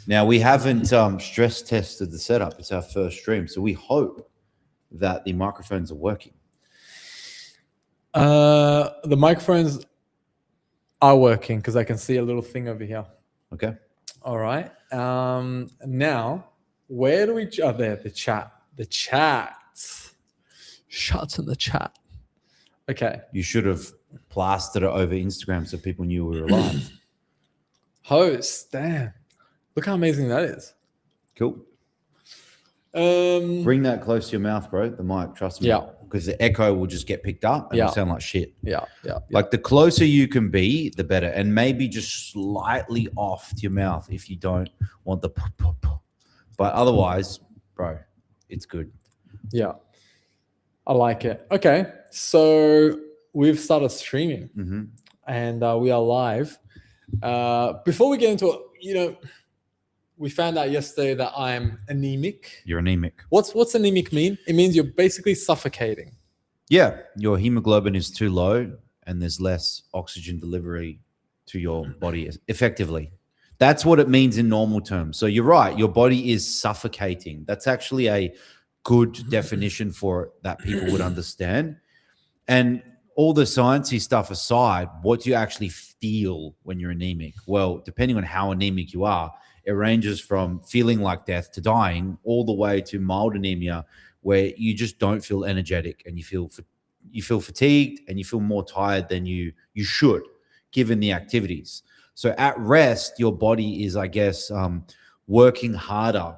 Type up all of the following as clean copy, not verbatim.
Now, we haven't stress tested the setup. It's our first stream. So we hope that the microphones are working. The microphones are working because I can see a little thing over here. Okay. All right. Now, where do we... Oh, there, the chat. The chat. Shots in the chat. Okay. You should have plastered it over Instagram so people knew we were live. Host, damn. Look how amazing that is. Cool. Bring that close to your mouth, bro, the mic, trust me. Yeah. Because the echo will just get picked up and it'll sound like shit. Yeah. Like the closer you can be, the better. And maybe just slightly off to your mouth if you don't want the but otherwise, bro, it's good. Yeah. I like it. Okay. So we've started streaming and we are live. Before we get into it, we found out yesterday that I'm anemic. You're anemic. What's anemic mean? It means you're basically suffocating. Yeah. Your hemoglobin is too low and there's less oxygen delivery to your body effectively. That's what it means in normal terms. So you're right. Your body is suffocating. That's actually a good definition for it that people would understand. And all the sciencey stuff aside, what do you actually feel when you're anemic? Well, depending on how anemic you are, it ranges from feeling like death to dying all the way to mild anemia where you just don't feel energetic and you feel fatigued and you feel more tired than you should given the activities. So at rest, your body is, I guess, working harder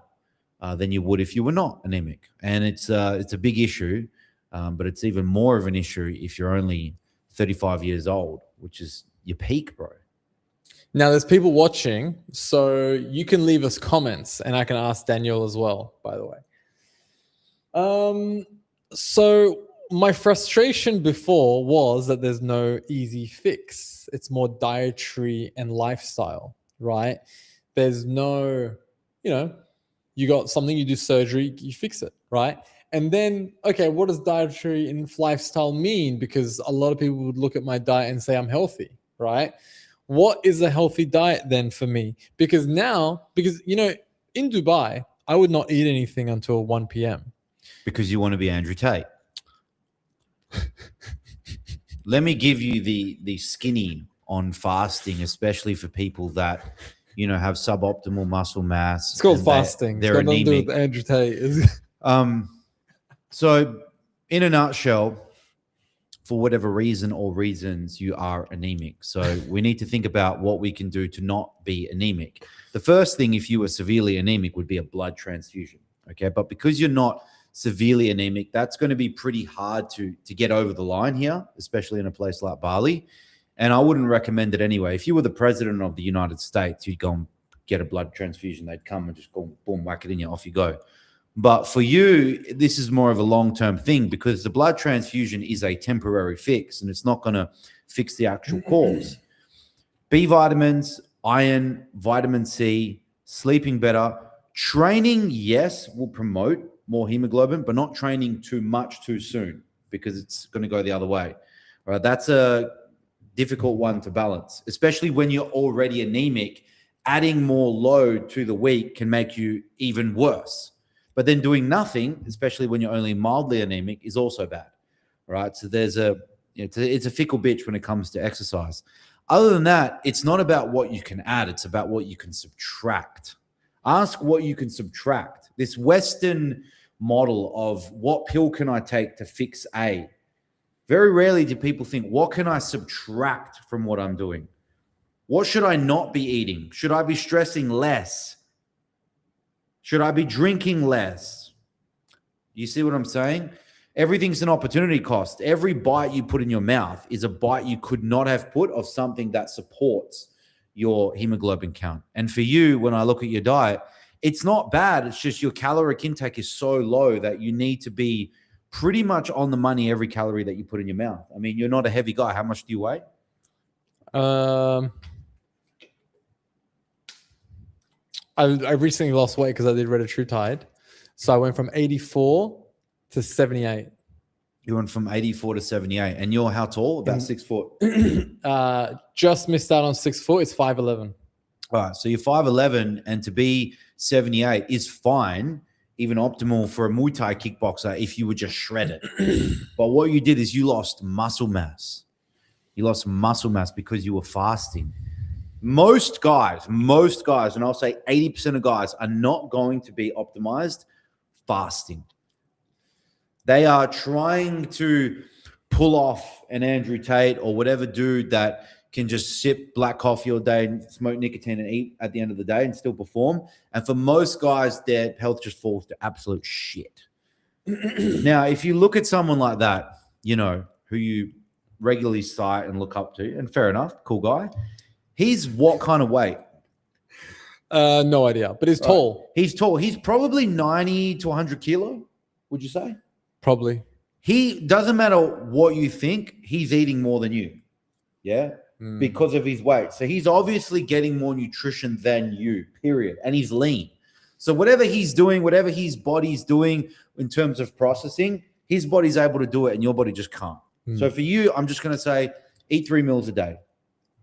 than you would if you were not anemic. And it's a big issue, but it's even more of an issue if you're only 35 years old, which is your peak, bro. Now, there's people watching, so you can leave us comments, and I can ask Daniel as well, by the way. So my frustration before was that there's no easy fix. It's more dietary and lifestyle, right? There's no, you got something, you do surgery, you fix it, right? And then, okay, what does dietary and lifestyle mean? Because a lot of people would look at my diet and say I'm healthy, right? What is a healthy diet then for me? Because in Dubai, I would not eat anything until 1 p.m. Because you want to be Andrew Tate. Let me give you the skinny on fasting, especially for people that, have suboptimal muscle mass. It's called fasting. They're it's got anemic. nothing to do with Andrew Tate. So in a nutshell, for whatever reason or reasons, you are anemic. So we need to think about what we can do to not be anemic. The first thing, if you were severely anemic, would be a blood transfusion. Okay. But because you're not severely anemic, that's going to be pretty hard to get over the line here, especially in a place like Bali. And I wouldn't recommend it anyway. If you were the president of the United States, you'd go and get a blood transfusion. They'd come and just go, boom, whack it in you, off you go. But for you, this is more of a long-term thing because the blood transfusion is a temporary fix and it's not going to fix the actual cause. B vitamins, iron, vitamin C, sleeping better. Training, yes, will promote more hemoglobin, but not training too much too soon because it's going to go the other way. All right, that's a difficult one to balance, especially when you're already anemic. Adding more load to the week can make you even worse. But then doing nothing, especially when you're only mildly anemic, is also bad, right? So it's a fickle bitch when it comes to exercise. Other than that, it's not about what you can add. It's about what you can subtract. Ask what you can subtract. This Western model of what pill can I take to fix A? Very rarely do people think, what can I subtract from what I'm doing? What should I not be eating? Should I be stressing less? Should I be drinking less? You see what I'm saying? Everything's an opportunity cost. Every bite you put in your mouth is a bite you could not have put of something that supports your hemoglobin count. And for you, when I look at your diet, it's not bad. It's just your caloric intake is so low that you need to be pretty much on the money every calorie that you put in your mouth. I mean, you're not a heavy guy. How much do you weigh? I recently lost weight because I did retatrutide. So I went from 84 to 78. You went from 84 to 78. And you're how tall? About 6 foot. Just missed out on 6 foot. It's 5'11". All right, so you're 5'11", and to be 78 is fine, even optimal for a Muay Thai kickboxer if you were just shredded. But what you did is you lost muscle mass. You lost muscle mass because you were fasting. Most guys, and I'll say 80% of guys are not going to be optimized fasting. They are trying to pull off an Andrew Tate or whatever dude that can just sip black coffee all day and smoke nicotine and eat at the end of the day and still perform. And for most guys, their health just falls to absolute shit. Now, if you look at someone like that, who you regularly cite and look up to, and fair enough, cool guy, he's what kind of weight? No idea, but he's tall. He's tall. He's probably 90 to 100 kilo, would you say? Probably. He doesn't matter what you think, he's eating more than you. Yeah. Because of his weight. So he's obviously getting more nutrition than you, period. And he's lean. So whatever he's doing, whatever his body's doing in terms of processing, his body's able to do it and your body just can't. So for you, I'm just going to say eat 3 meals a day.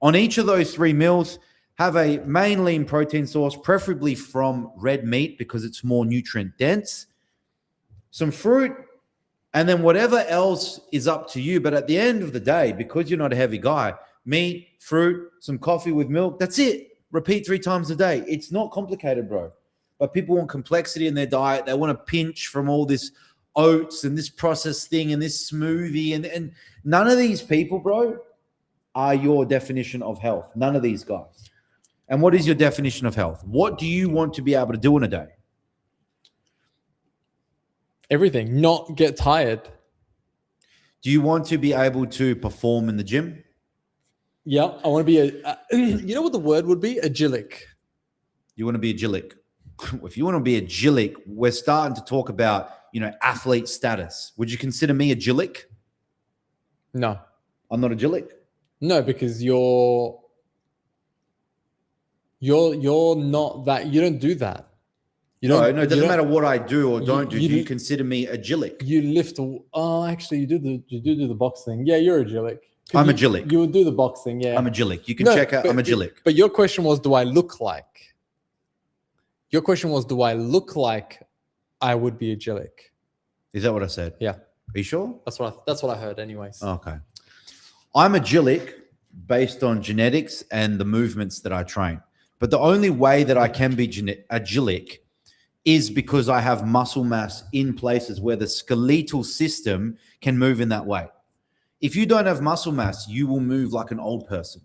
On each of those 3 meals, have a main lean protein source, preferably from red meat because it's more nutrient dense, some fruit, and then whatever else is up to you. But at the end of the day, because you're not a heavy guy, meat, fruit, some coffee with milk, that's it. Repeat 3 times a day. It's not complicated, bro. But people want complexity in their diet. They want to pinch from all this oats and this processed thing and this smoothie. And none of these people, bro, are your definition of health. None of these guys. And what is your definition of health? What do you want to be able to do in a day? Everything. Not get tired. Do you want to be able to perform in the gym? Yeah, I want to be you know what the word would be? Agilic. You want to be agilic. If you want to be agilic, we're starting to talk about, athlete status. Would you consider me agilic? No. I'm not agilic? No, because you're not that. You don't do that. No, it doesn't matter what I do or don't do. Do you consider me agilic? You lift. Oh, actually, you do the boxing. Yeah, you're agilic. I'm agilic. You would do the boxing, yeah. I'm agilic. You can check out. I'm agilic. But your question was, do I look like? Your question was, do I look like I would be agilic? Is that what I said? Yeah. Are you sure? That's what I heard, anyways. Okay. I'm agilic based on genetics and the movements that I train. But the only way that I can be agilic is because I have muscle mass in places where the skeletal system can move in that way. If you don't have muscle mass, you will move like an old person.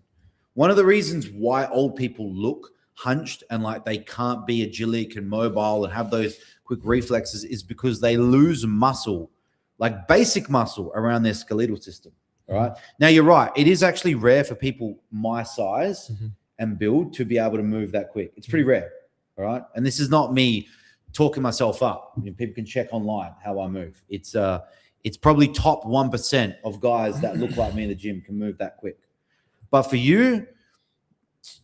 One of the reasons why old people look hunched and like they can't be agilic and mobile and have those quick reflexes is because they lose muscle, like basic muscle around their skeletal system. All right. Now you're right. It is actually rare for people my size and build to be able to move that quick. It's pretty rare. All right. And this is not me talking myself up. People can check online how I move. It's probably top 1% of guys that look like me in the gym can move that quick. But for you,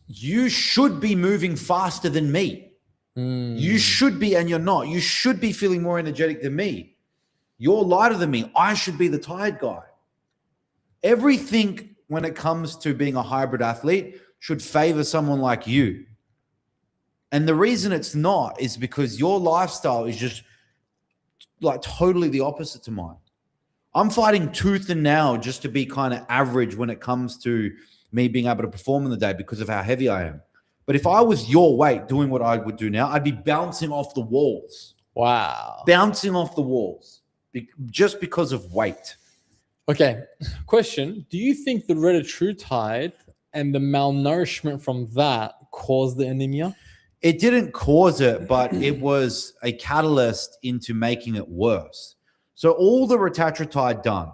you should be moving faster than me. You should be, and you're not. You should be feeling more energetic than me. You're lighter than me. I should be the tired guy. Everything when it comes to being a hybrid athlete should favor someone like you. And the reason it's not is because your lifestyle is just like totally the opposite to mine. I'm fighting tooth and nail just to be kind of average when it comes to me being able to perform in the day because of how heavy I am. But if I was your weight doing what I would do now, I'd be bouncing off the walls. Wow. Bouncing off the walls just because of weight. Okay. Question. Do you think the retatrutide and the malnourishment from that caused the anemia? It didn't cause it, but it was a catalyst into making it worse. So all the retatrutide done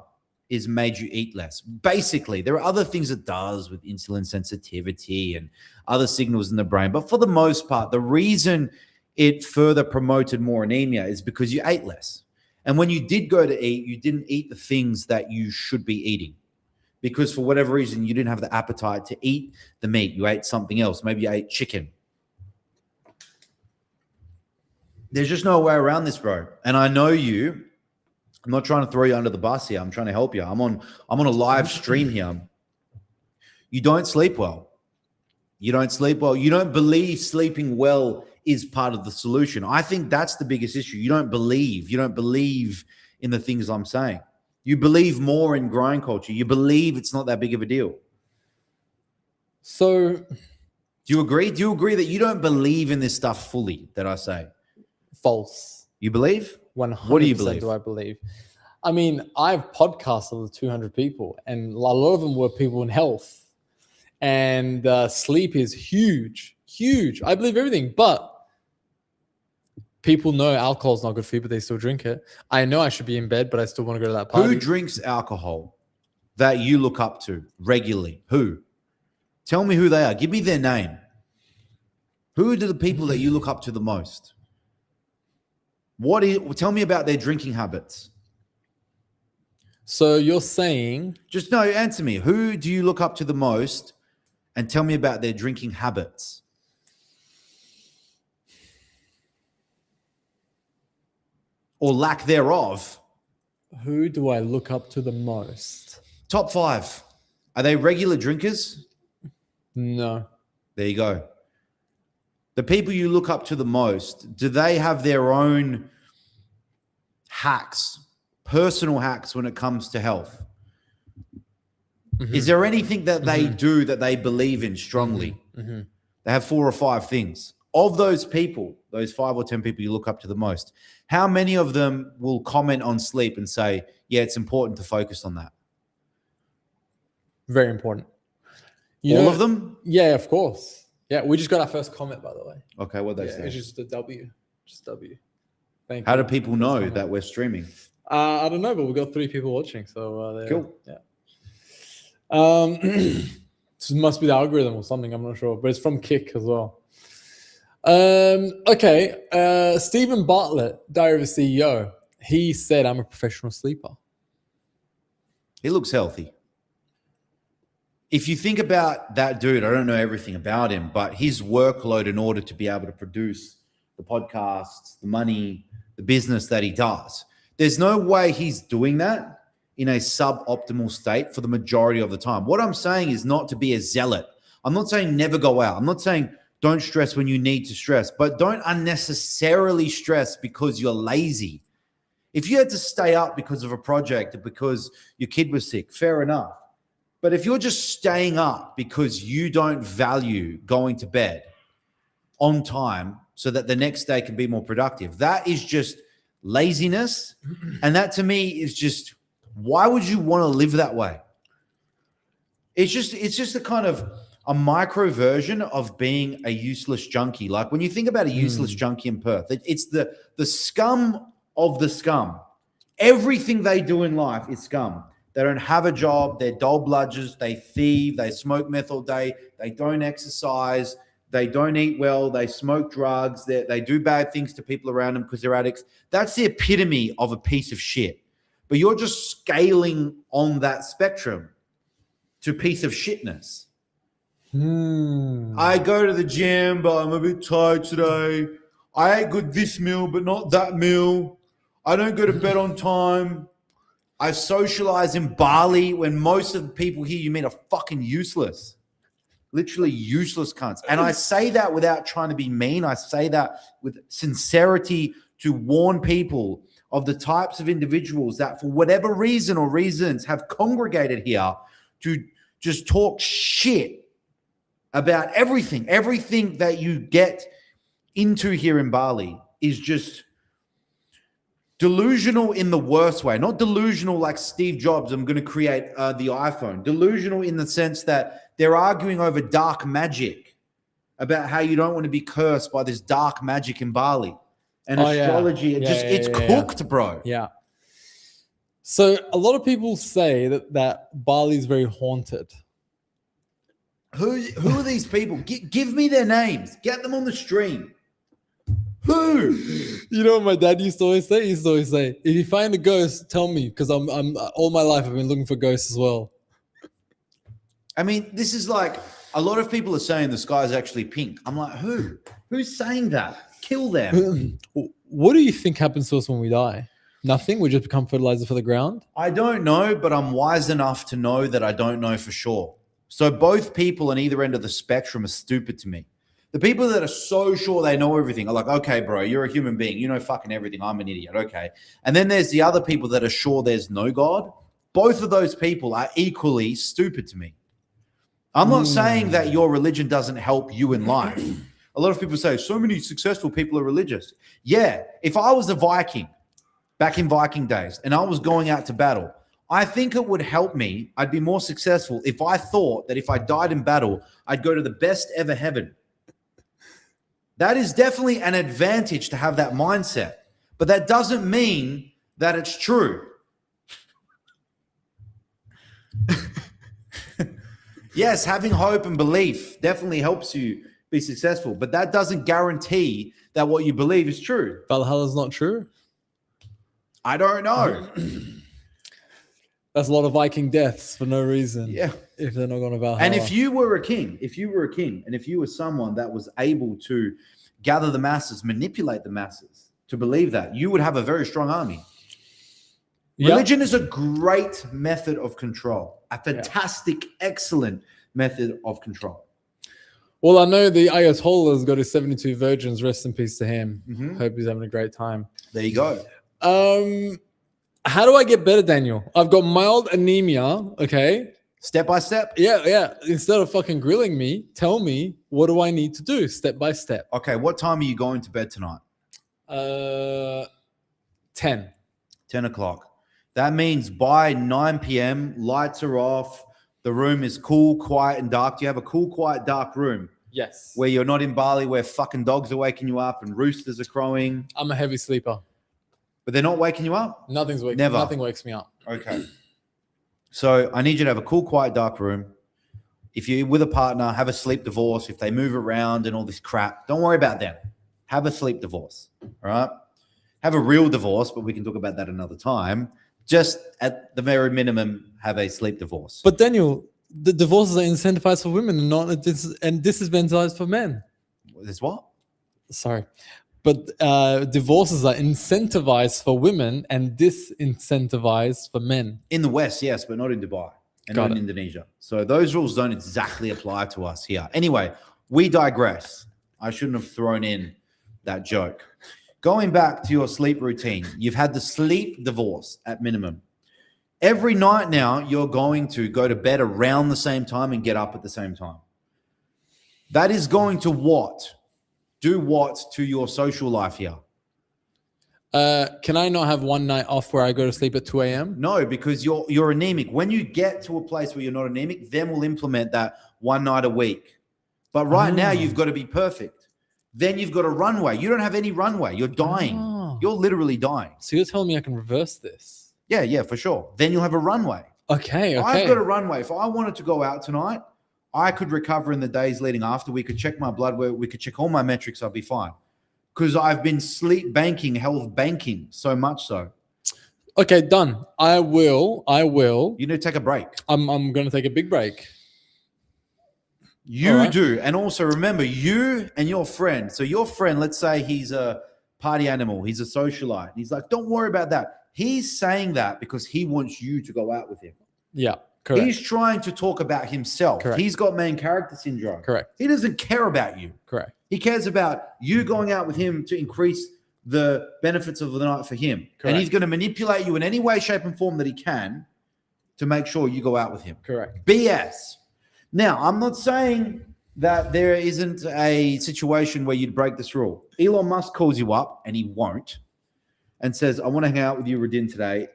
is made you eat less. Basically, there are other things it does with insulin sensitivity and other signals in the brain. But for the most part, the reason it further promoted more anemia is because you ate less. And when you did go to eat, you didn't eat the things that you should be eating. Because for whatever reason, you didn't have the appetite to eat the meat. You ate something else. Maybe you ate chicken. There's just no way around this, bro. And I know you. I'm not trying to throw you under the bus here. I'm trying to help you. I'm on a live stream here. You don't sleep well. You don't sleep well. You don't believe sleeping well is part of the solution. I think that's the biggest issue. You don't believe in the things I'm saying. You believe more in grind culture. You believe it's not that big of a deal. So, do you agree? Do you agree that you don't believe in this stuff fully that I say? false. You believe? 100% What do you believe? do I believe? I mean, I've podcasted with 200 people, and a lot of them were people in health. And sleep is huge, huge. I believe everything, but people know alcohol is not good for you, but they still drink it. I know I should be in bed, but I still want to go to that party. Who drinks alcohol that you look up to regularly? Who? Tell me who they are. Give me their name. Who are the people that you look up to the most? Tell me about their drinking habits. So you're saying... Just no, answer me. Who do you look up to the most and tell me about their drinking habits? Or lack thereof. Who do I look up to the most? Top 5. Are they regular drinkers? No. There you go. The people you look up to the most, do they have their own hacks, personal hacks when it comes to health? Mm-hmm. Is there anything that they do that they believe in strongly? Mm-hmm. They have 4 or 5 things. Of those people, those 5 or 10 people you look up to the most, how many of them will comment on sleep and say, yeah, it's important to focus on that? Very important. All of them? Yeah, of course. Yeah, we just got our first comment, by the way. Okay, what'd they say? It's just a W. Just W. Thank you. How do people know that we're streaming? I don't know, but we've got 3 people watching. So cool. Yeah. This must be the algorithm or something. I'm not sure, but it's from Kick as well. Okay. Stephen Bartlett, Diary of a CEO. He said, "I'm a professional sleeper." He looks healthy. If you think about that dude, I don't know everything about him, but his workload in order to be able to produce the podcasts, the money, the business that he does, there's no way he's doing that in a suboptimal state for the majority of the time. What I'm saying is not to be a zealot. I'm not saying never go out. I'm not saying don't stress when you need to stress, but don't unnecessarily stress because you're lazy. If you had to stay up because of a project or because your kid was sick, fair enough. But if you're just staying up because you don't value going to bed on time so that the next day can be more productive, that is just laziness. And that to me is just, why would you want to live that way? It's just a kind of a micro version of being a useless junkie. Like when you think about a useless junkie in Perth, it's the scum of the scum. Everything they do in life is scum. They don't have a job. They're dull bludgers. They thieve. They smoke meth all day. They don't exercise. They don't eat well. They smoke drugs. They do bad things to people around them because they're addicts. That's the epitome of a piece of shit. But you're just scaling on that spectrum to piece of shitness. I go to the gym, but I'm a bit tired today. I ate good this meal, but not that meal. I don't go to bed on time. I socialize in Bali when most of the people here you meet are fucking useless. Literally useless cunts. And I say that without trying to be mean. I say that with sincerity to warn people of the types of individuals that for whatever reason or reasons have congregated here to just talk shit about everything. Everything that you get into here in Bali is just delusional in the worst way. Not delusional like Steve Jobs, I'm going to create the iPhone. Delusional in the sense that they're arguing over dark magic, about how you don't want to be cursed by this dark magic in Bali. And astrology, it's cooked, bro. Yeah. So a lot of people say that Bali is very haunted. Who are these people? Give me their names. Get them on the stream. Who? You know what my dad used to always say? He used to always say, if you find a ghost, tell me, because I'm all my life I've been looking for ghosts as well. I mean, this is like, a lot of people are saying the sky is actually pink. I'm like, who? Who's saying that? Kill them. What do you think happens to us when we die? Nothing? We just become fertilizer for the ground? I don't know, but I'm wise enough to know that I don't know for sure. So both people on either end of the spectrum are stupid to me. The people that are so sure they know everything are like, okay, bro, you're a human being. You know fucking everything. I'm an idiot. Okay. And then there's the other people that are sure there's no God. Both of those people are equally stupid to me. I'm not saying that your religion doesn't help you in life. A lot of people say, so many successful people are religious. Yeah. If I was a Viking back in Viking days and I was going out to battle, I think it would help me. I'd be more successful if I thought that if I died in battle, I'd go to the best ever heaven. That is definitely an advantage to have that mindset, but that doesn't mean that it's true. Yes, having hope and belief definitely helps you be successful, but that doesn't guarantee that what you believe is true. Valhalla's not true. I don't know. That's a lot of Viking deaths for no reason. Yeah. If they're not going to Valhalla. And if you were a king, and if you were someone that was able to gather the masses, manipulate the masses to believe that, you would have a very strong army. Religion is a great method of control, a fantastic, excellent method of control. Well, I know the Ayatollah's got his 72 virgins. Rest in peace to him. Hope he's having a great time. There you go. How do I get better, Daniel? I've got mild anemia. Okay. Step by step. Yeah. Instead of fucking grilling me, tell me, what do I need to do step by step? Okay. What time are you going to bed tonight? 10. 10 o'clock. That means by 9 p.m., lights are off. The room is cool, quiet, and dark. Do you have a cool, quiet, dark room? Yes. Where you're not in Bali, where fucking dogs are waking you up and roosters are crowing? I'm a heavy sleeper. But they're not waking you up? Nothing wakes me up. Okay. So I need you to have a cool, quiet, dark room. If you're with a partner, have a sleep divorce. If they move around and all this crap, don't worry about them. Have a sleep divorce. All right? Have a real divorce, but we can talk about that another time. Just at the very minimum, have a sleep divorce. But Daniel, the divorces are incentivized for women and not disincentivized for men. There's what? Sorry. But divorces are incentivized for women and disincentivized for men. In the West, yes, but not in Dubai and not in Indonesia. So those rules don't exactly apply to us here. Anyway, we digress. I shouldn't have thrown in that joke. Going back to your sleep routine, you've had the sleep divorce at minimum. Every night now, you're going to go to bed around the same time and get up at the same time. That is going to what? Do what to your social life here? Can I not have one night off where I go to sleep at 2 a.m.? No, because you're anemic. When you get to a place where you're not anemic, then we'll implement that one night a week. But right now, you've got to be perfect. Then you've got a runway. You don't have any runway. You're dying. You're literally dying. So you're telling me I can reverse this? Yeah, for sure. Then you'll have a runway. Okay. I've got a runway. If I wanted to go out tonight, I could recover in the days leading after. We could check my blood work. We could check all my metrics. I'll be fine. Because I've been sleep banking, health banking, so much so. Okay, done. I will. You need to take a break. I'm going to take a big break. You do. And also remember, you and your friend. So your friend, let's say he's a party animal. He's a socialite. He's like, don't worry about that. He's saying that because he wants you to go out with him. Yeah, correct. He's trying to talk about himself. Correct. He's got main character syndrome. Correct. He doesn't care about you. Correct. He cares about you going out with him to increase the benefits of the night for him. Correct. And he's going to manipulate you in any way, shape, and form that he can to make sure you go out with him. Correct. BS. Now, I'm not saying that there isn't a situation where you'd break this rule. Elon Musk calls you up, and he won't, and says, I want to hang out with you, Radin, today,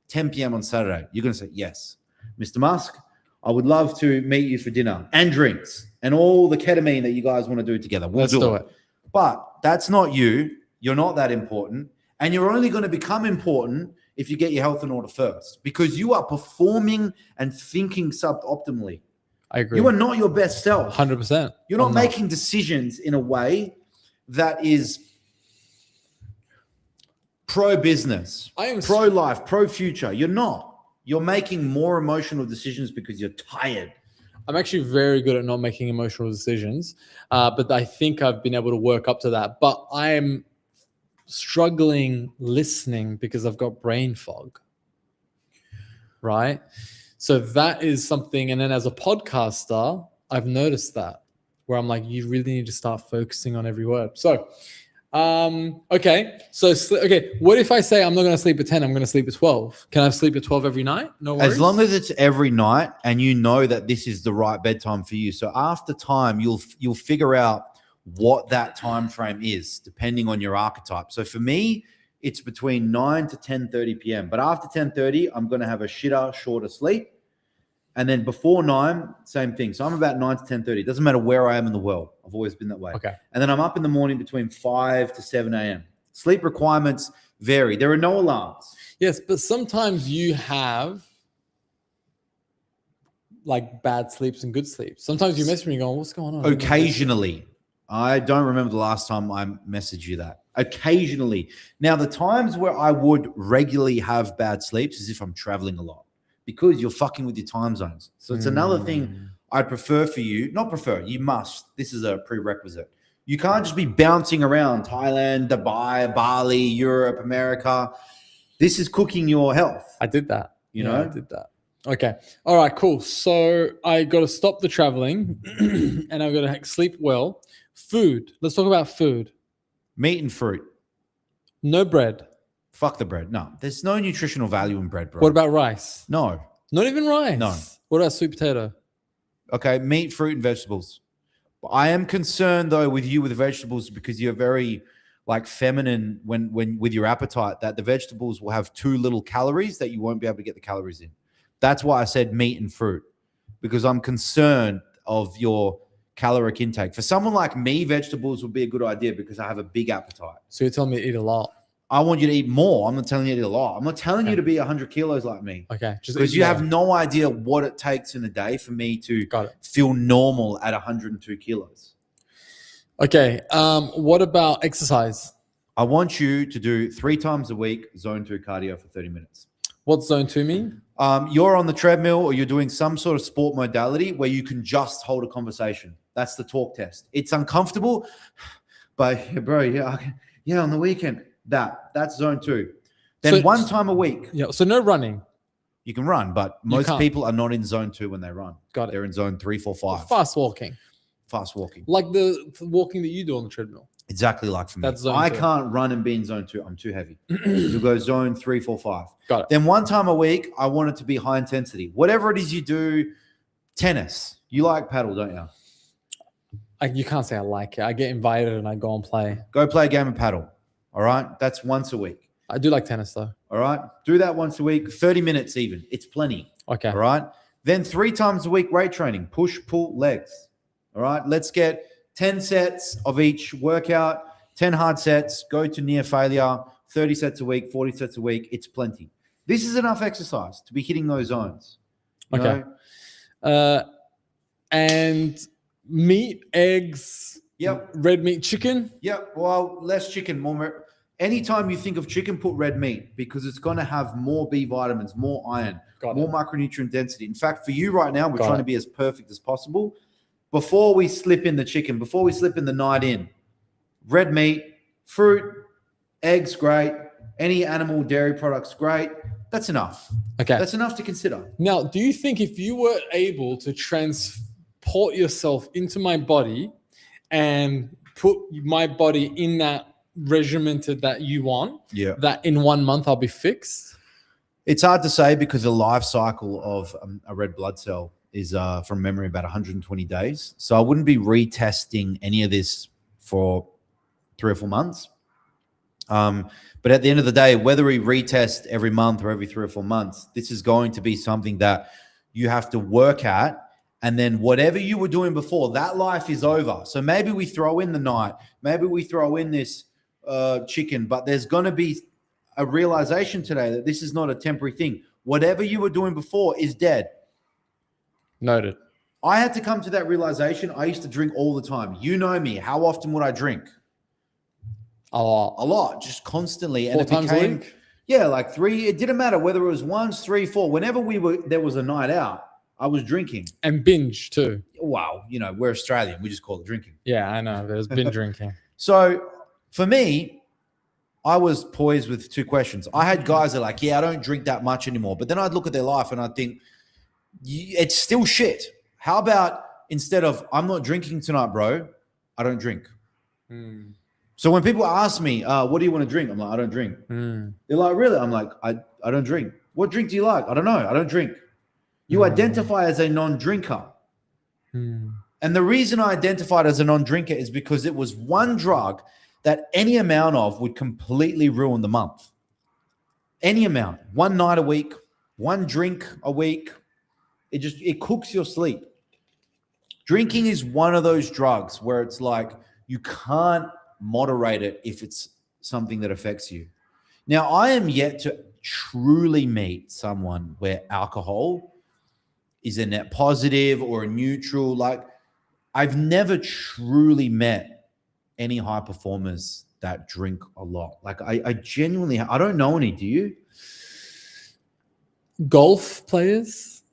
10 p.m. on Saturday. You're going to say, yes. Mr. Musk, I would love to meet you for dinner and drinks and all the ketamine that you guys want to do together. Let's do it. But that's not you. You're not that important. And you're only going to become important if you get your health in order first, because you are performing and thinking suboptimally. I agree. You are not your best self. 100%. You're not making decisions in a way that is pro-business, pro-life, pro-future. You're not. You're making more emotional decisions because you're tired. I'm actually very good at not making emotional decisions, but I think I've been able to work up to that. But I am struggling listening because I've got brain fog, right? So that is something. And then as a podcaster, I've noticed that where I'm like, you really need to start focusing on every word. So, okay. So, okay. What if I say I'm not going to sleep at 10, I'm going to sleep at 12? Can I sleep at 12 every night? No worries. As long as it's every night and you know that this is the right bedtime for you. So after time, you'll figure out what that time frame is depending on your archetype. So for me, it's between 9 to 10:30 p.m. But after 10:30, I'm going to have a shorter sleep. And then before 9, same thing. So I'm about 9 to 10:30. It doesn't matter where I am in the world. I've always been that way. Okay. And then I'm up in the morning between 5 to 7 a.m. Sleep requirements vary. There are no alarms. Yes, but sometimes you have like bad sleeps and good sleeps. Sometimes you message me going, what's going on? Occasionally. I don't remember the last time I messaged you that. Occasionally. Now, the times where I would regularly have bad sleeps is if I'm traveling a lot because you're fucking with your time zones. So it's another thing I'd prefer for you. Not prefer, you must. This is a prerequisite. You can't just be bouncing around Thailand, Dubai, Bali, Europe, America. This is cooking your health. I did that. You know? I did that. Okay. All right, cool. So I got to stop the traveling and I've got to sleep well. Food. Let's talk about food. Meat and fruit. No bread. Fuck the bread. No, there's no nutritional value in bread, bro. What about rice? No. Not even rice? No. What about sweet potato? Okay, meat, fruit, and vegetables. I am concerned though with you with vegetables because you're very like feminine when with your appetite that the vegetables will have too little calories that you won't be able to get the calories in. That's why I said meat and fruit because I'm concerned of your caloric intake. For someone like me, vegetables would be a good idea because I have a big appetite. So you're telling me to eat a lot? I want you to eat more. I'm not telling you to eat a lot. I'm not telling you to be 100 kilos like me. Okay. Just because you have no idea what it takes in a day for me to feel normal at 102 kilos. Okay. What about exercise? I want you to do 3 times a week, zone 2 cardio for 30 minutes. What's zone 2 mean? You're on the treadmill or you're doing some sort of sport modality where you can just hold a conversation. That's the talk test. It's uncomfortable, but bro, yeah, on the weekend, that's zone 2. Then so, 1 time a week. Yeah. So no running. You can run, but most people are not in zone 2 when they run. Got it. They're in zone 3, 4, 5. Fast walking. Fast walking. Like the walking that you do on the treadmill. Exactly like for me. That's zone 2. I can't run and be in zone 2. I'm too heavy. You go zone 3, 4, 5. Got it. Then 1 time a week, I want it to be high intensity. Whatever it is you do, tennis. You like paddle, don't you? You can't say I like it. I get invited and I go and play. Go play a game of paddle. All right? That's once a week. I do like tennis though. All right? Do that once a week, 30 minutes even. It's plenty. Okay. All right? Then 3 times a week, weight training. Push, pull, legs. All right? Let's get 10 sets of each workout, 10 hard sets, go to near failure, 30 sets a week, 40 sets a week. It's plenty. This is enough exercise to be hitting those zones. Okay. And meat, eggs, red meat, chicken? Yep. Well, less chicken, more. Anytime you think of chicken, put red meat because it's going to have more B vitamins, more iron, more micronutrient density. In fact, for you right now, we're trying to be as perfect as possible. Before we slip in the chicken, before we slip in the night in, red meat, fruit, eggs, great. Any animal dairy products, great. That's enough. Okay. That's enough to consider. Now, do you think if you were able to transport yourself into my body and put my body in that regimented that you want, that in 1 month I'll be fixed? It's hard to say because the life cycle of a red blood cell is from memory about 120 days. So I wouldn't be retesting any of this for 3 or 4 months. But at the end of the day, whether we retest every month or every 3 or 4 months, this is going to be something that you have to work at. And then whatever you were doing before, that life is over. So maybe we throw in the night, maybe we throw in this chicken, but there's going to be a realization today that this is not a temporary thing. Whatever you were doing before is dead. Noted. I had to come to that realization. I used to drink all the time. You know me. How often would I drink? A lot. Just constantly. 4 times a week? Yeah, like 3. It didn't matter whether it was 1, 3, 4. Whenever there was a night out, I was drinking. And binge too. Wow. We're Australian. We just call it drinking. Yeah, I know. There's binge drinking. So for me, I was poised with 2 questions. I had guys that are like, yeah, I don't drink that much anymore. But then I'd look at their life and I'd think, it's still shit. How about instead of I'm not drinking tonight, bro, I don't drink. So when people ask me, what do you want to drink? I'm like, I don't drink. They're like, really? I'm like, I don't drink. What drink do you like? I don't know. I don't drink. You identify as a non-drinker. And the reason I identified as a non-drinker is because it was one drug that any amount of would completely ruin the month. Any amount. One night a week, one drink a week. It cooks your sleep. Drinking is one of those drugs where it's like you can't moderate it if it's something that affects you. Now, I am yet to truly meet someone where alcohol is a net positive or a neutral. Like, I've never truly met any high performers that drink a lot. Like, I genuinely, I don't know any. Do you? Golf players?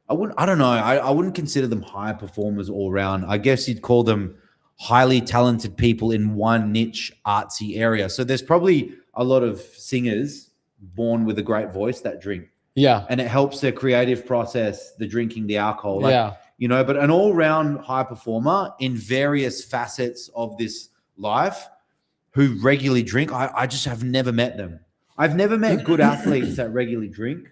I don't know. I wouldn't consider them high performers all around. I guess you'd call them highly talented people in one niche artsy area. So there's probably a lot of singers born with a great voice that drink. Yeah. And it helps their creative process, the drinking, the alcohol. Like, yeah. You know, but an all-round high performer in various facets of this life who regularly drink, I just have never met them. I've never met good athletes that regularly drink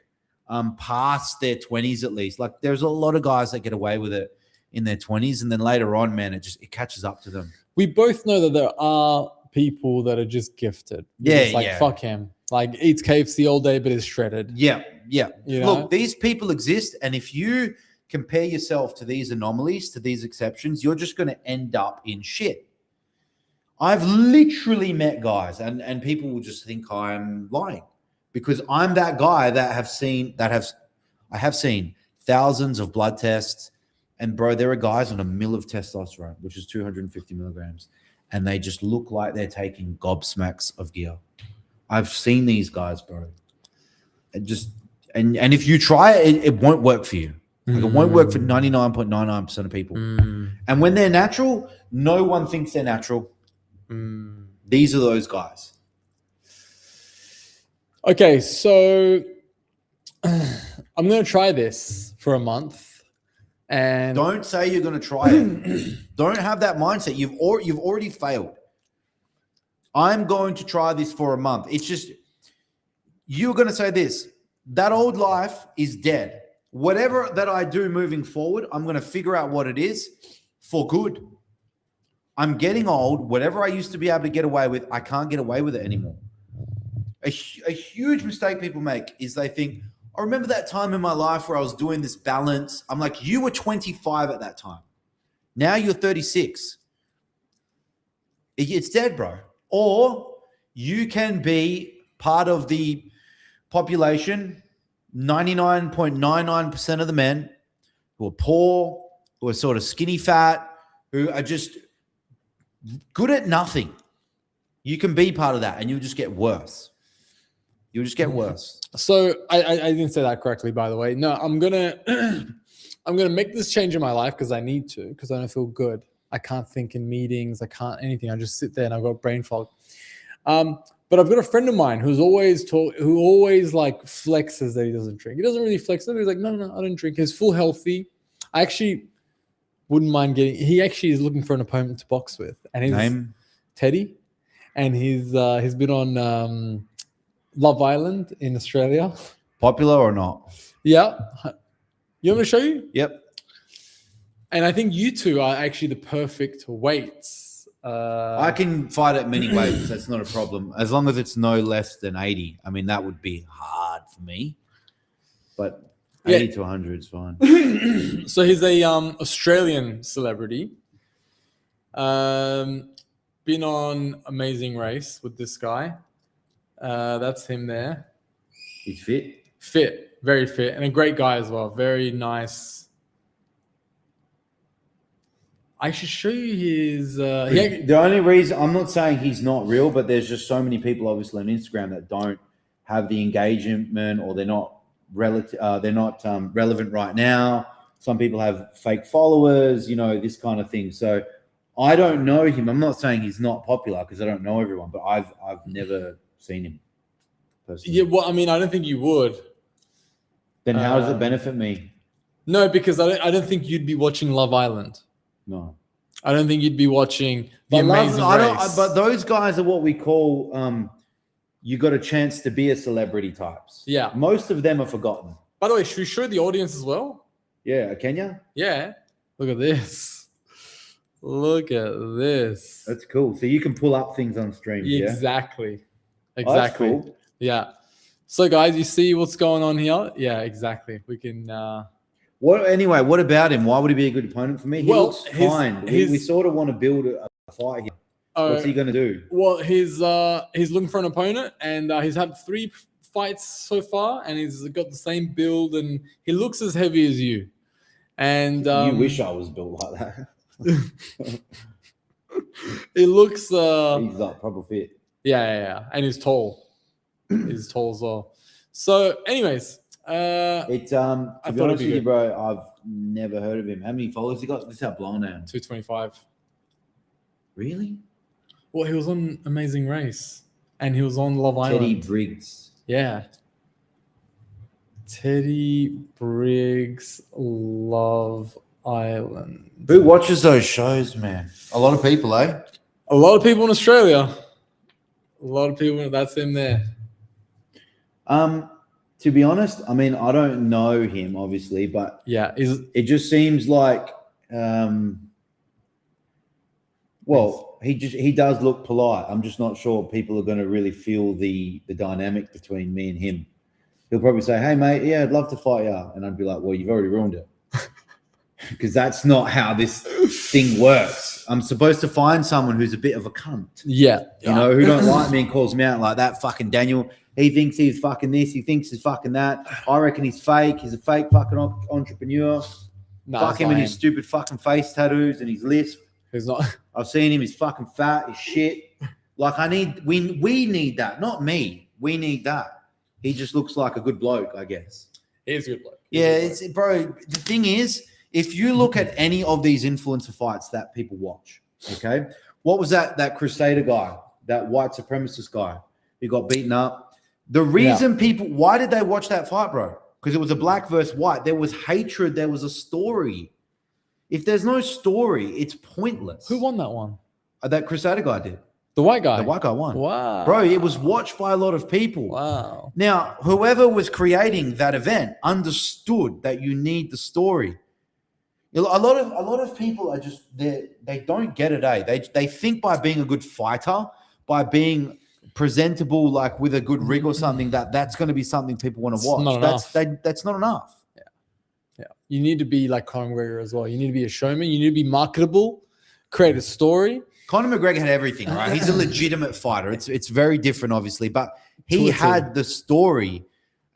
past their 20s at least. Like, there's a lot of guys that get away with it in their 20s, and then later on, man, it catches up to them. We both know that there are people that are just gifted. Yeah, like, fuck him. Like, eats KFC all day but is shredded. Yeah. You know? Look, these people exist, and if you compare yourself to these anomalies, to these exceptions, you're just going to end up in shit. I've literally met guys, and people will just think I'm lying because I'm that guy that I have seen thousands of blood tests. And bro, there are guys on a mil of testosterone, which is 250 milligrams, and they just look like they're taking gobsmacks of gear. I've seen these guys, bro. And if you try it, it won't work for you. Like, it won't work for 99.99% of people. And when they're natural, no one thinks they're natural. These are those guys. Okay, so I'm going to try this for a month. And don't say you're going to try it. Don't have that mindset. You've already failed. I'm going to try this for a month. It's just, you're going to say this. That old life is dead. Whatever that I do moving forward, I'm going to figure out what it is for good. I'm getting old. Whatever I used to be able to get away with, I can't get away with it anymore. A huge mistake people make is they think, I remember that time in my life where I was doing this balance. I'm like, you were 25 at that time. Now you're 36. It's dead, bro. Or you can be part of the population, 99.99% of the men who are poor, who are sort of skinny fat, who are just good at nothing. You can be part of that and you'll just get worse. You'll just get worse. So I didn't say that correctly, by the way. No, I'm gonna make this change in my life because I need to, because I don't feel good. I can't think in meetings. I can't anything. I just sit there and I've got brain fog. But I've got a friend of mine who always like flexes that he doesn't drink. He doesn't really flex it. He's like, no, I don't drink. He's full healthy. I actually wouldn't mind he actually is looking for an opponent to box with. And his name? Teddy. And he's been on Love Island in Australia. Popular or not? Yeah. You want me to show you? Yep. And I think you two are actually the perfect weights. I can fight at many weights. That's not a problem. As long as it's no less than 80. I mean, that would be hard for me. But 80 to 100 is fine. So he's a Australian celebrity. Been on Amazing Race with this guy. That's him there. He's fit? Fit. Very fit. And a great guy as well. Very nice. I should show you his... The only reason... I'm not saying he's not real, but there's just so many people, obviously, on Instagram that don't have the engagement or they're not relevant right now. Some people have fake followers, this kind of thing. So I don't know him. I'm not saying he's not popular because I don't know everyone, but I've never seen him personally. Yeah, well, I mean, I don't think you would. Then how does it benefit me? No, because I don't think you'd be watching Love Island. No. I don't think you'd be watching The But Amazing Race. but those guys are what we call you got a chance to be a celebrity types. Yeah. Most of them are forgotten. By the way, should we show the audience as well? Yeah, Kenya. Yeah. Look at this. Look at this. That's cool. So you can pull up things on stream. Exactly. Yeah? Exactly. Oh, that's cool. Yeah. So guys, you see what's going on here? Yeah, exactly. We can What about him? Why would he be a good opponent for me? He looks fine. We sort of want to build a fight here. What's he gonna do? Well, he's looking for an opponent, and he's had 3 fights so far, and he's got the same build, and he looks as heavy as you. And you wish I was built like that. It looks He's like proper fit. Yeah. And he's tall. He's tall as well. So, anyways, to be honest with you, bro, I've never heard of him. How many followers he got? This is how blind I am. 225. Really? Well, he was on Amazing Race, and he was on Love Island. Teddy Briggs. Yeah. Teddy Briggs, Love Island. Who watches those shows, man? A lot of people, eh? A lot of people in Australia. A lot of people. That's him there. To be honest, I mean, I don't know him, obviously, but yeah, it just seems like, he does look polite. I'm just not sure people are going to really feel the dynamic between me and him. He'll probably say, "Hey, mate, yeah, I'd love to fight you," and I'd be like, "Well, you've already ruined it," because that's not how this thing works. I'm supposed to find someone who's a bit of a cunt. Yeah, you know, who don't like me and calls me out like that. Fucking Daniel. He thinks he's fucking this. He thinks he's fucking that. I reckon he's fake. He's a fake fucking entrepreneur. Fuck him and his stupid fucking face tattoos and his lisp. He's not. I've seen him. He's fucking fat. He's shit. Like we need that. Not me. We need that. He just looks like a good bloke, I guess. He is a good bloke. Bro. The thing is, if you look at any of these influencer fights that people watch, okay, what was that Crusader guy, that white supremacist guy who got beaten up? The reason why did they watch that fight, bro? Because it was a black versus white. There was hatred. There was a story. If there's no story, it's pointless. Who won that one? That Crusader guy did. The white guy? The white guy won. Wow. Bro, it was watched by a lot of people. Wow. Now, whoever was creating that event understood that you need the story. A lot of people are just, they don't get it, eh? They think by being a good fighter, by being presentable, like with a good rig or something, that's going to be something people want to watch. That's not enough. Yeah. You need to be like Conor McGregor as well. You need to be a showman. You need to be marketable, create a story. Conor McGregor had everything, right? He's a legitimate fighter. It's very different, obviously, but he had the story.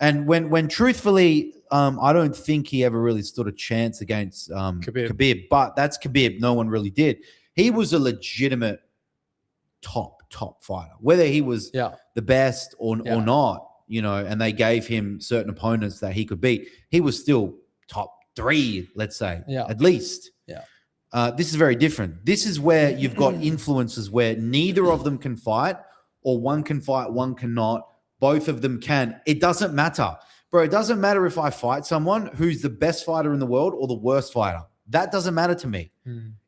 And when truthfully, I don't think he ever really stood a chance against Khabib, but that's Khabib. No one really did. He was a legitimate top fighter, whether he was the best or not, you know, and they gave him certain opponents that he could beat. He was still top 3, let's say, at least. This is very different. This is where you've got influences where neither of them can fight, or one can fight, one cannot. Both of them can. It doesn't matter. Bro, it doesn't matter if I fight someone who's the best fighter in the world or the worst fighter. That doesn't matter to me.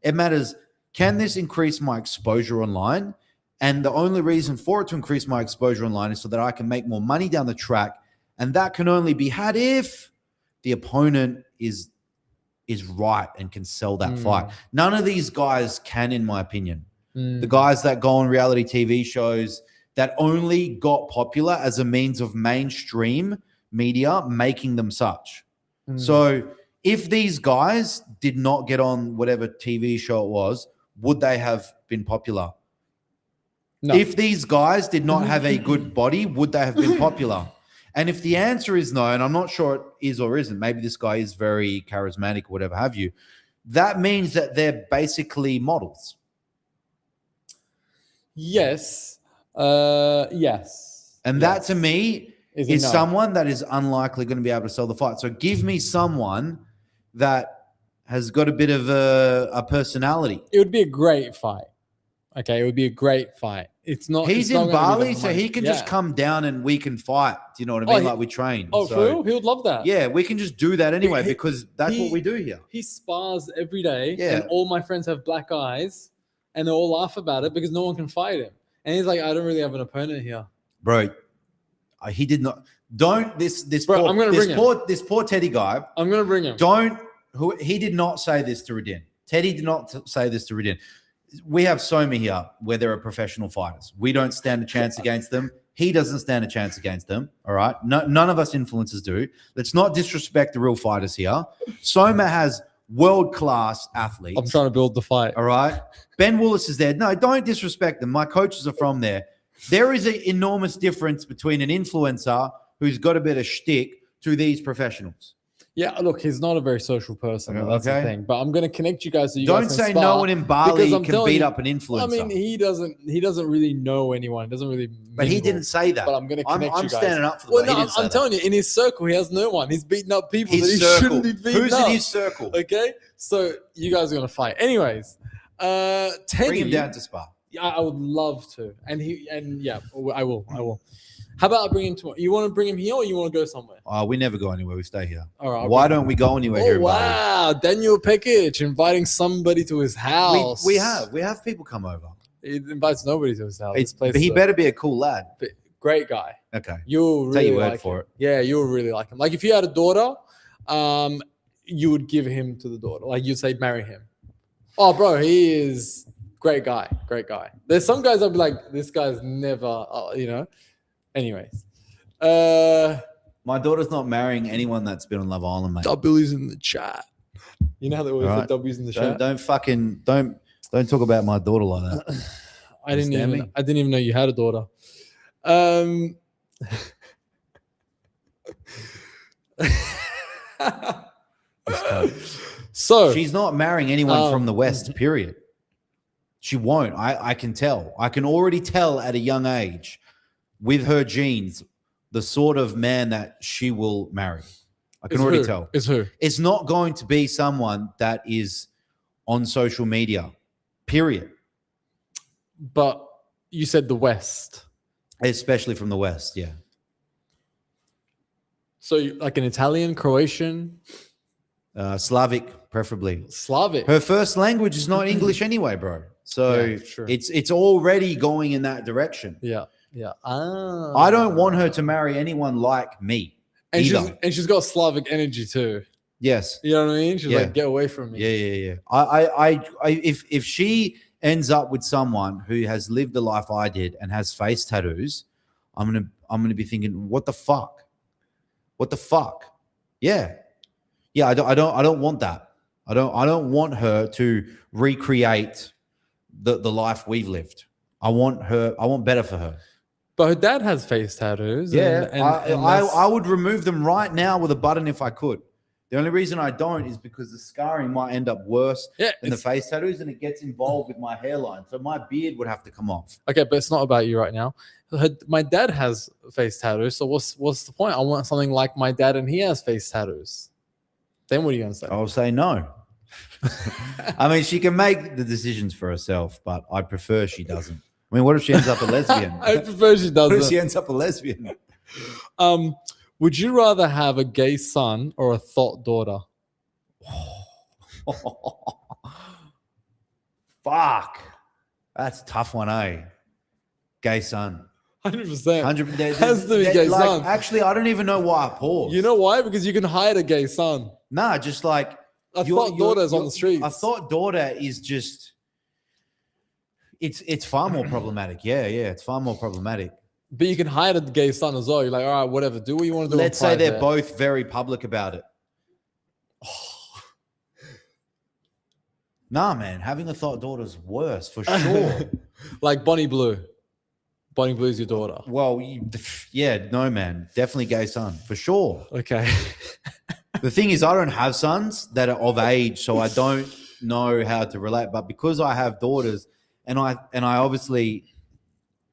It matters, can this increase my exposure online? And the only reason for it to increase my exposure online is so that I can make more money down the track. And that can only be had if the opponent is right and can sell that fight. None of these guys can, in my opinion. The guys that go on reality TV shows that only got popular as a means of mainstream media making them such. So if these guys did not get on whatever TV show it was, would they have been popular? No. If these guys did not have a good body, would they have been popular? And if the answer is no, and I'm not sure it is or isn't, maybe this guy is very charismatic or whatever have you, that means that they're basically models. Yes. Yes. And that to me is someone that is unlikely going to be able to sell the fight. So give me someone that has got a bit of a personality. It would be a great fight. Okay, it would be a great fight. It's not. He's it's not in gonna be the Bali, so money. he can Yeah. just come down and we can fight. Do you know what I Oh, mean? Like we train. Oh, so, for real? He would love that. yeah, we can just do that anyway He- because that's what we do here. He spars every day, Yeah. and all my friends have black eyes, and they all laugh about it because no one can fight him. And he's like, I don't really have an opponent here. Bro, he did not. Don't this Bro, poor, I'm gonna this bring poor this poor Teddy guy. I'm gonna bring him. He did not say this to Radin. Teddy did not say this to Radin. We have Soma here where there are professional fighters. We don't stand a chance against them. He doesn't stand a chance against them. All right. No, none of us influencers do. Let's not disrespect the real fighters here. Soma has world-class athletes. I'm trying to build the fight. All right. Ben Willis is there. No, don't disrespect them. My coaches are from there. There is an enormous difference between an influencer who's got a bit of shtick to these professionals. Yeah, look, he's not a very social person. That's the thing. But I'm going to connect you guys. So you don't guys can say spar, no one in Bali I'm can telling beat you, up an influencer. I mean, he doesn't really know anyone. He doesn't really. But he mingle. didn't say that. But I'm going to connect I'm you guys. standing up for the Well, guy. no, He didn't say I'm that. telling you, in his circle, he has no one. He's beating up people His that he circle. shouldn't be beating Who's up. in his circle? Okay, so you guys are going to fight. Anyways, Teddy. Bring him down to Spa. I would love to, and yeah, I will. How about I bring him tomorrow? You want to bring him here, or you want to go somewhere? We never go anywhere. We stay here. All right. Why don't we go anywhere here Oh in Bali? wow, Daniel Pekic inviting somebody to his house. We have people come over. He invites nobody to his house. But he better be a cool lad. Great guy. Okay. You'll really Take your word like for him. it. Yeah, you'll really like him. Like if you had a daughter, you would give him to the daughter. Like you'd say, marry him. Oh, bro, he is great guy. Great guy. There's some guys I'll be like, this guy's never, Anyways. My daughter's not marrying anyone that's been on Love Island, mate. W's in the chat. You know how they always All put right. W's in the chat? Don't talk about my daughter like that. I didn't Understand even know you had a daughter. So She's not marrying anyone from the West, period. She won't. I can tell. I can already tell at a young age with her genes the sort of man that she will marry. I can already tell. It's who? It's not going to be someone that is on social media, period. But you said the West. Especially from the West, yeah. So like an Italian, Croatian, Slavic, preferably. Slavic. Her first language is not English anyway, bro. So Yeah, true. it's already going in that direction. Yeah. I don't want her to marry anyone like me. And either. she's got Slavic energy too. Yes. You know what I mean? She's Yeah. like, get away from me. Yeah. I if she ends up with someone who has lived the life I did and has face tattoos, I'm gonna be thinking, what the fuck? What the fuck? Yeah. I don't want that. I don't want her to recreate the life we've lived. I want better for her. But her dad has face tattoos. Yeah, and I would remove them right now with a button if I could. The only reason I don't is because the scarring might end up worse than the face tattoos, and it gets involved with my hairline. So my beard would have to come off. Okay, but it's not about you right now. My dad has face tattoos, so what's the point? I want something like my dad, and he has face tattoos. Then what are you gonna say? I'll say no. I mean, she can make the decisions for herself, but I prefer she doesn't. I mean, what if she ends up a lesbian? I prefer she doesn't. What if she ends up a lesbian? Would you rather have a gay son or a thought daughter? Fuck. That's a tough one, eh? Gay son. 100%. 100%. Has to be gay son. Actually, I don't even know why I paused. You know why? Because you can hide a gay son. Nah, just like A thought daughter is on the streets. A thought daughter is just it's far more problematic. Yeah, it's far more problematic. But you can hide a gay son as well. You're like, all right, whatever. Do what you want to do. Let's say they're both very public about it. Nah, man, having a thought daughter is worse for sure. Like Bonnie Blue. Bonnie Blue's your daughter. Well, no, man, definitely gay son for sure. Okay. The thing is, I don't have sons that are of age, so I don't know how to relate. But because I have daughters, and I obviously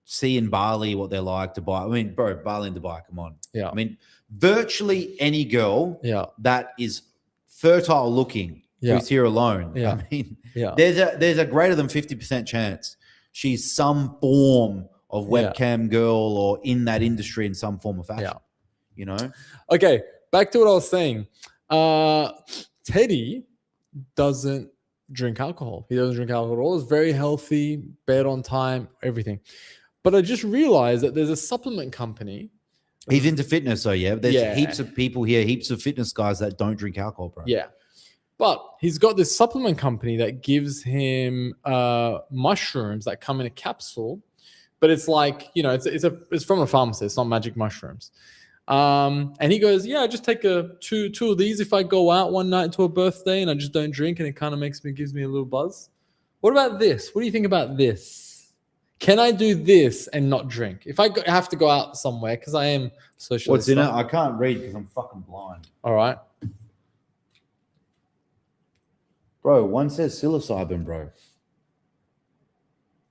see in Bali what they're like to buy. I mean, bro, Bali and Dubai, come on. Yeah. I mean, virtually any girl Yeah. that is fertile looking Yeah. who's here alone. Yeah. I mean, Yeah. there's a greater than 50% chance she's some form of Yeah. webcam girl or in that industry in some form of fashion. Yeah. You know? Okay, back to what I was saying. Teddy doesn't drink alcohol. He doesn't drink alcohol at all. He's very healthy, bed on time, everything. But I just realized that there's a supplement company. He's into fitness, so yeah. There's Yeah. heaps of people here, heaps of fitness guys that don't drink alcohol, bro. Yeah. But he's got this supplement company that gives him mushrooms that come in a capsule. But it's like, you know, it's from a pharmacy. It's not magic mushrooms. And he goes, yeah, I just take two of these if I go out one night to a birthday and I just don't drink and it kind of gives me a little buzz. What about this? What do you think about this? Can I do this and not drink? If I have to go out somewhere, because I am socially. What's in it? I can't read because I'm fucking blind. All right. Bro, one says psilocybin, bro.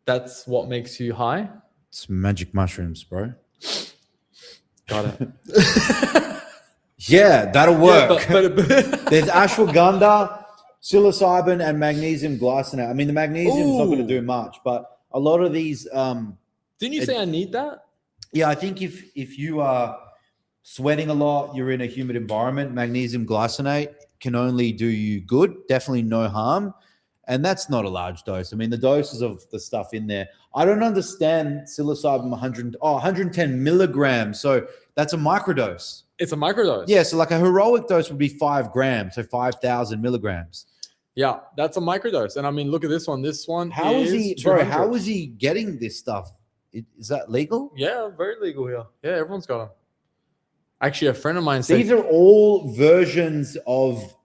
That's what makes you high? It's magic mushrooms, bro. Got it. Yeah, that'll work. Yeah, but There's ashwagandha, psilocybin, and magnesium glycinate. I mean, the magnesium's not going to do much, but a lot of these. Didn't you say I need that? Yeah, I think if you are sweating a lot, you're in a humid environment, magnesium glycinate can only do you good, definitely no harm. And that's not a large dose. I mean, the doses of the stuff in there, I don't understand psilocybin 110 milligrams. So that's a microdose. It's a microdose. Yeah, so like a heroic dose would be 5 grams, so 5,000 milligrams. Yeah, that's a microdose. And I mean, look at this one. This one How is he, bro? 200. How is he getting this stuff? Is that legal? Yeah, very legal here. Yeah, everyone's got them. Actually, a friend of mine said These are all versions of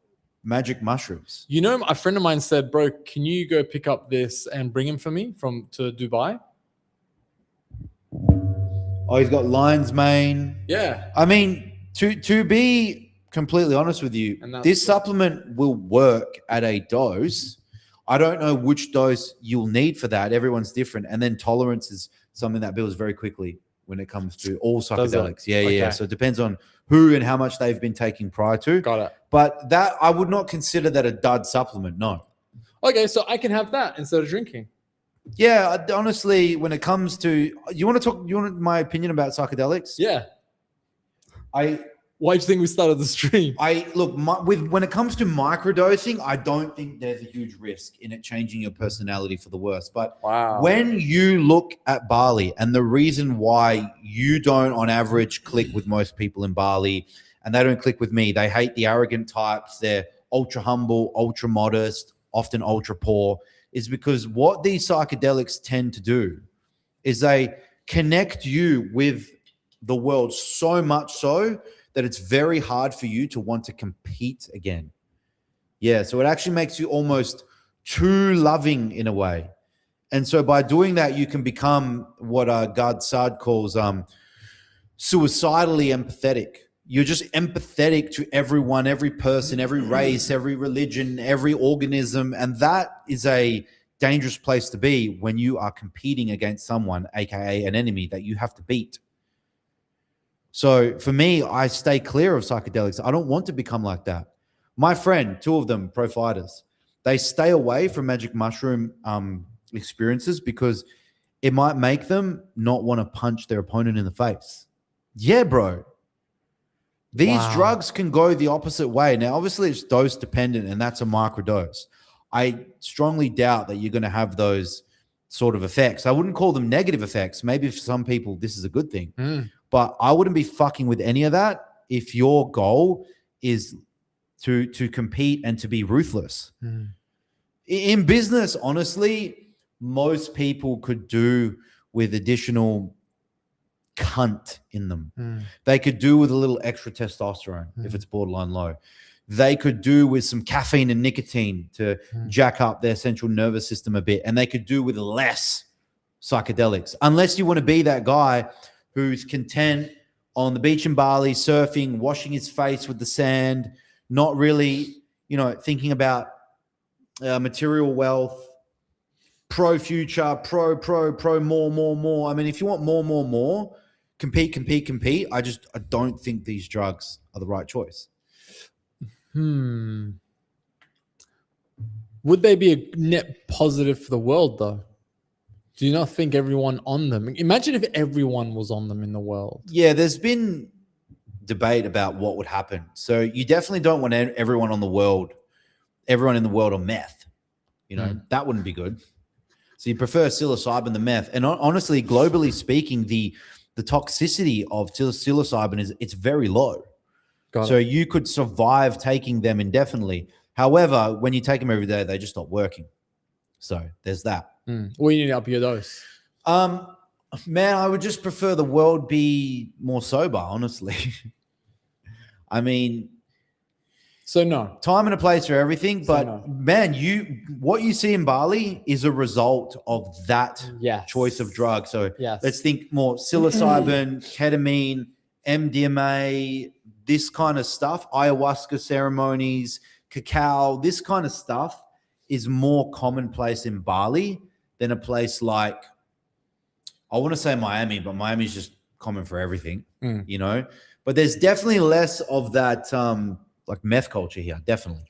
magic mushrooms. You know, a friend of mine said, bro, can you go pick up this and bring him for me to Dubai? Oh, he's got lion's mane. Yeah. I mean, to be completely honest with you, this supplement will work at a dose. I don't know which dose you'll need for that. Everyone's different. And then tolerance is something that builds very quickly when it comes to all psychedelics. Yeah, okay. Yeah. So it depends on who and how much they've been taking prior to. Got it. But that I would not consider that a dud supplement. No. Okay, so I can have that instead of drinking. Yeah, honestly, when it comes to you want my opinion about psychedelics? Yeah. Why do you think we started the stream? When it comes to microdosing, I don't think there's a huge risk in it changing your personality for the worse. But when you look at Bali and the reason why you don't on average click with most people in Bali and they don't click with me, they hate the arrogant types, they're ultra humble, ultra modest, often ultra poor, is because what these psychedelics tend to do is they connect you with the world so much so that it's very hard for you to want to compete again. Yeah, so it actually makes you almost too loving in a way. And so by doing that, you can become what Gad Saad calls suicidally empathetic. You're just empathetic to everyone, every person, every race, every religion, every organism. And that is a dangerous place to be when you are competing against someone, aka an enemy that you have to beat. So for me, I stay clear of psychedelics. I don't want to become like that. My friend, 2 of them, pro fighters, they stay away from magic mushroom experiences because it might make them not want to punch their opponent in the face. Yeah, bro. These drugs can go the opposite way. Now, obviously, it's dose dependent, and that's a microdose. I strongly doubt that you're going to have those sort of effects. I wouldn't call them negative effects. Maybe for some people, this is a good thing. But I wouldn't be fucking with any of that if your goal is to compete and to be ruthless. In business, honestly, most people could do with additional cunt in them. They could do with a little extra testosterone if it's borderline low. They could do with some caffeine and nicotine to jack up their central nervous system a bit. And they could do with less psychedelics. Unless you want to be that guy who's content on the beach in Bali, surfing, washing his face with the sand, not really, thinking about material wealth, pro future, pro more. I mean, if you want more, compete. I don't think these drugs are the right choice. Would they be a net positive for the world, though? Do you not think everyone on them? Imagine if everyone was on them in the world. Yeah, there's been debate about what would happen. So you definitely don't want everyone in the world on meth. You know, that wouldn't be good. So you prefer psilocybin than meth. And honestly, globally speaking, the toxicity of psilocybin it's very low. So you could survive taking them indefinitely. However, when you take them every day, they just stop working. So there's that. Well, you need to up your dose. Man, I would just prefer the world be more sober, honestly. I mean, so no. Time and a place for everything, but no. Man, what you see in Bali is a result of that choice of drug. So let's think more psilocybin, ketamine, MDMA, this kind of stuff, ayahuasca ceremonies, cacao, this kind of stuff is more commonplace in Bali than a place like, I want to say Miami, but Miami is just common for everything, you know? But there's definitely less of that like meth culture here, definitely.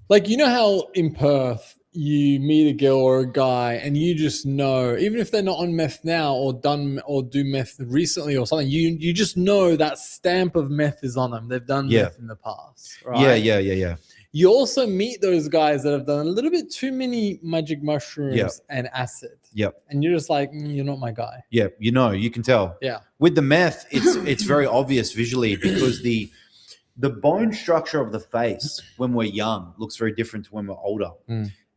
Like, you know how in Perth you meet a girl or a guy and you just know, even if they're not on meth now or do meth recently or something, you just know that stamp of meth is on them. They've done meth in the past, right? Yeah. You also meet those guys that have done a little bit too many magic mushrooms and acid. Yep. And you're just like, you're not my guy. Yeah, you know, you can tell. Yeah. With the meth, it's very obvious visually because the bone structure of the face when we're young looks very different to when we're older.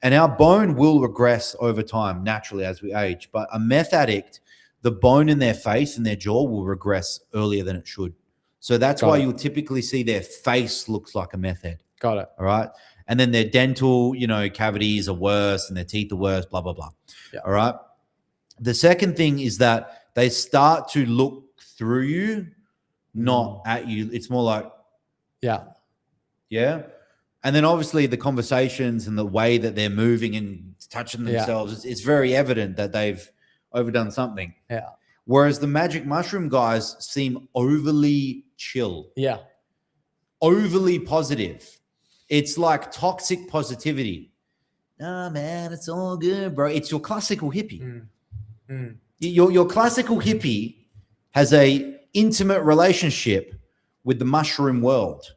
And our bone will regress over time naturally as we age. But a meth addict, the bone in their face and their jaw will regress earlier than it should. So that's why you'll typically see their face looks like a meth head. Got it. All right. And then their dental, cavities are worse and their teeth are worse, blah, blah, blah. Yeah. All right. The second thing is that they start to look through you, not at you. It's more like, yeah. And then obviously the conversations and the way that they're moving and touching themselves, it's very evident that they've overdone something. Yeah. Whereas the magic mushroom guys seem overly chill. Yeah. Overly positive. It's like toxic positivity. Nah, man, it's all good, bro. It's your classical hippie. Your classical hippie has a intimate relationship with the mushroom world.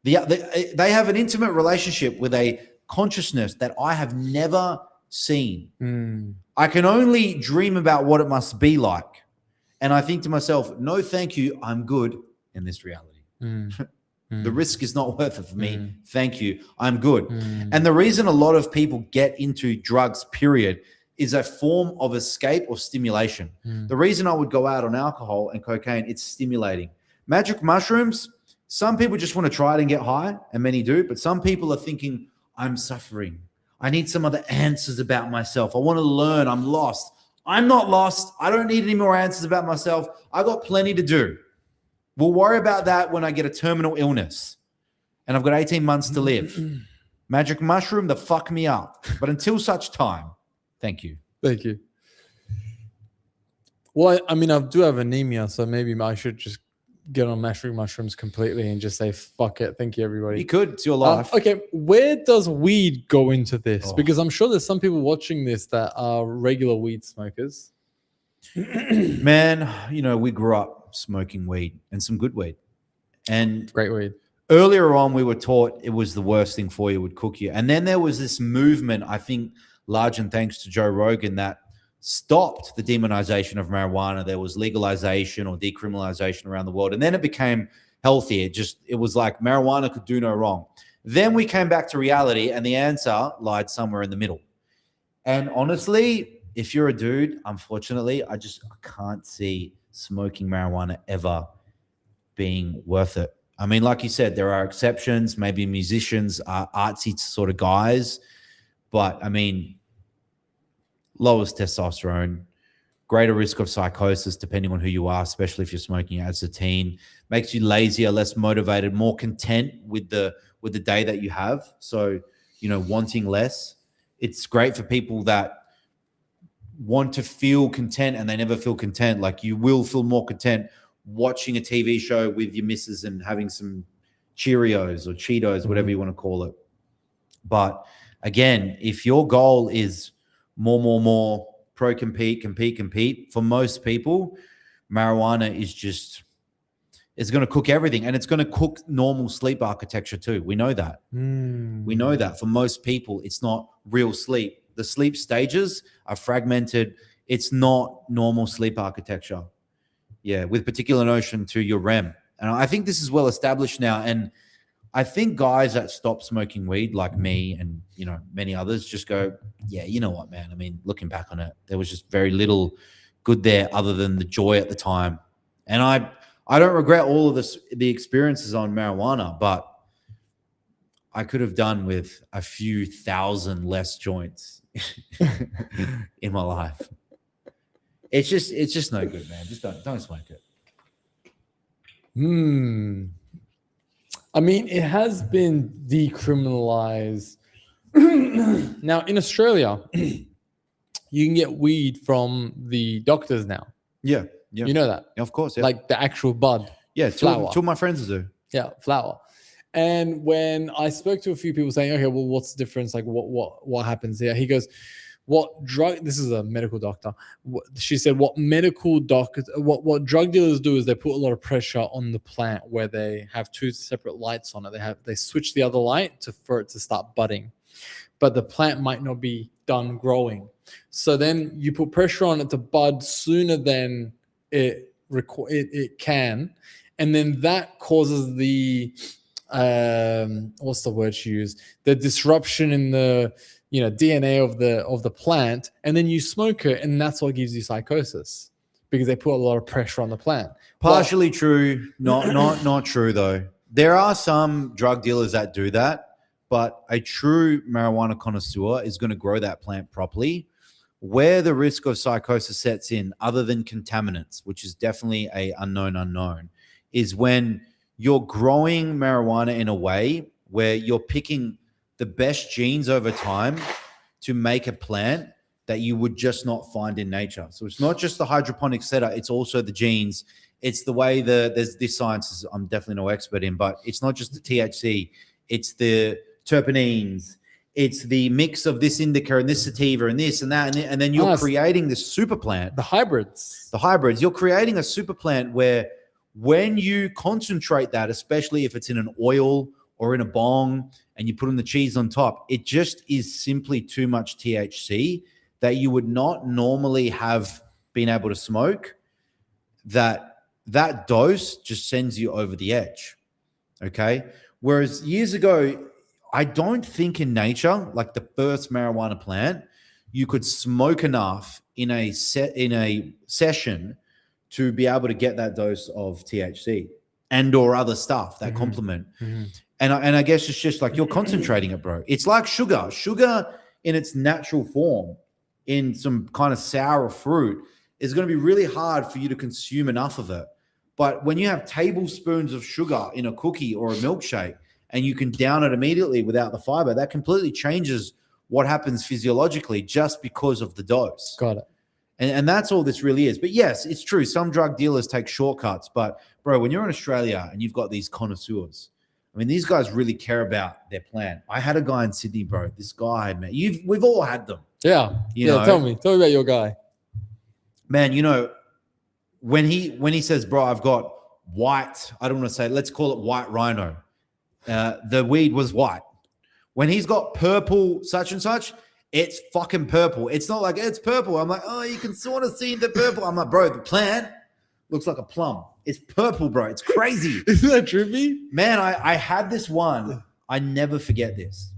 They have an intimate relationship with a consciousness that I have never seen. I can only dream about what it must be like. And I think to myself, no, thank you. I'm good in this reality. The risk is not worth it for me. Thank you. I'm good. And the reason a lot of people get into drugs, period, is a form of escape or stimulation. The reason I would go out on alcohol and cocaine, it's stimulating. Magic mushrooms, some people just want to try it and get high, and many do, but some people are thinking, I'm suffering. I need some other answers about myself. I want to learn. I'm lost. I'm not lost. I don't need any more answers about myself. I got plenty to do. We'll worry about that when I get a terminal illness and I've got 18 months to live. Magic mushroom, the fuck me up. But until such time, thank you. Thank you. Well, I mean, I do have anemia, so maybe I should just get on mushrooms completely and just say, fuck it. Thank you, everybody. You could. It's your life. Okay. Where does weed go into this? Because I'm sure there's some people watching this that are regular weed smokers. Man, we grew up smoking weed and some good weed. And great weed. Earlier on, we were taught it was the worst thing for you, would cook you. And then there was this movement, I think, large and thanks to Joe Rogan, that stopped the demonization of marijuana. There was legalization or decriminalization around the world. And then it became healthy. It was like marijuana could do no wrong. Then we came back to reality and the answer lied somewhere in the middle. And honestly, if you're a dude, unfortunately, I can't see smoking marijuana ever being worth it. I mean, like you said, there are exceptions. Maybe musicians are artsy sort of guys. But, I mean, lowers testosterone, greater risk of psychosis depending on who you are, especially if you're smoking as a teen, makes you lazier, less motivated, more content with the day that you have. So, wanting less. It's great for people that want to feel content and they never feel content. Like you will feel more content watching a TV show with your missus and having some Cheerios or Cheetos, whatever you want to call it. But again, if your goal is more, pro compete. For most people, marijuana is just, it's going to cook everything, and it's going to cook normal sleep architecture too. We know that. We know that for most people, it's not real sleep. The sleep stages are fragmented. It's not normal sleep architecture. Yeah, with particular notion to your REM. And I think this is well established now. And I think guys that stop smoking weed, like me and, you know, many others, just go, yeah, you know what, man? I mean, looking back on it, there was just very little good there other than the joy at the time. And I don't regret all of the experiences on marijuana, but I could have done with a few thousand less joints in my life. It's just no good, man. Just don't smoke it. I mean, it has been decriminalized. Now in Australia, you can get weed from the doctors now. Yeah. You know that? Of course, yeah. Like the actual bud. Yeah, flower. two of my friends do. Yeah, flower. And when I spoke to a few people saying, okay, well, what's the difference? Like what happens here? He goes, this is a medical doctor. She said, what drug dealers do is they put a lot of pressure on the plant where they have two separate lights on it. They switch the other light for it to start budding, but the plant might not be done growing. So then you put pressure on it to bud sooner than it can. And then that causes the, what's the word she used? The disruption in the, DNA of the plant, and then you smoke it, and that's what gives you psychosis because they put a lot of pressure on the plant. Partially true, not true though. There are some drug dealers that do that, but a true marijuana connoisseur is going to grow that plant properly. Where the risk of psychosis sets in, other than contaminants, which is definitely a unknown, is when you're growing marijuana in a way where you're picking the best genes over time to make a plant that you would just not find in nature. So it's not just the hydroponic setup, it's also the genes. It's the way there's this science I'm definitely no expert in, but it's not just the THC, it's the terpenes, it's the mix of this indica and this sativa and this and that, and then you're creating this super plant. The hybrids. You're creating a super plant where when you concentrate that, especially if it's in an oil or in a bong and you put in the cheese on top, it just is simply too much THC that you would not normally have been able to smoke. That dose just sends you over the edge. Okay. Whereas years ago, I don't think in nature, like the first marijuana plant, you could smoke enough in a session to be able to get that dose of THC and or other stuff that complement. And I guess it's just like you're concentrating it, bro. It's like sugar. Sugar in its natural form, in some kind of sour fruit, is going to be really hard for you to consume enough of it. But when you have tablespoons of sugar in a cookie or a milkshake and you can down it immediately without the fiber, that completely changes what happens physiologically just because of the dose. Got it. And that's all this really is. But yes, it's true. Some drug dealers take shortcuts. But, bro, when you're in Australia and you've got these connoisseurs, I mean, these guys really care about their plant. I had a guy in Sydney, bro. This guy, man, we've all had them. Yeah. You know? Tell me about your guy. Man, when he says, bro, I've got white, I don't want to say, let's call it white rhino. The weed was white. When he's got purple such and such, it's fucking purple. It's not like it's purple. I'm like, oh, you can sort of see the purple. I'm like, bro, the plant looks like a plum. It's purple, bro. It's crazy. Isn't that trippy? Man, I had this one. I never forget this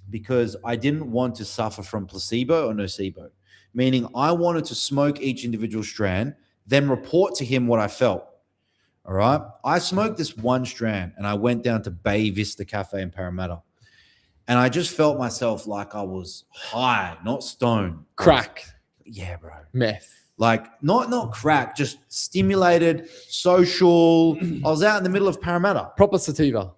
because I didn't want to suffer from placebo or nocebo, meaning I wanted to smoke each individual strand, then report to him what I felt. All right. I smoked this one strand and I went down to Bay Vista Cafe in Parramatta. And I just felt myself like I was high, not stoned. Crack. Yeah, bro. Meth. Like not crack, just stimulated, social. I was out in the middle of Parramatta. Proper sativa.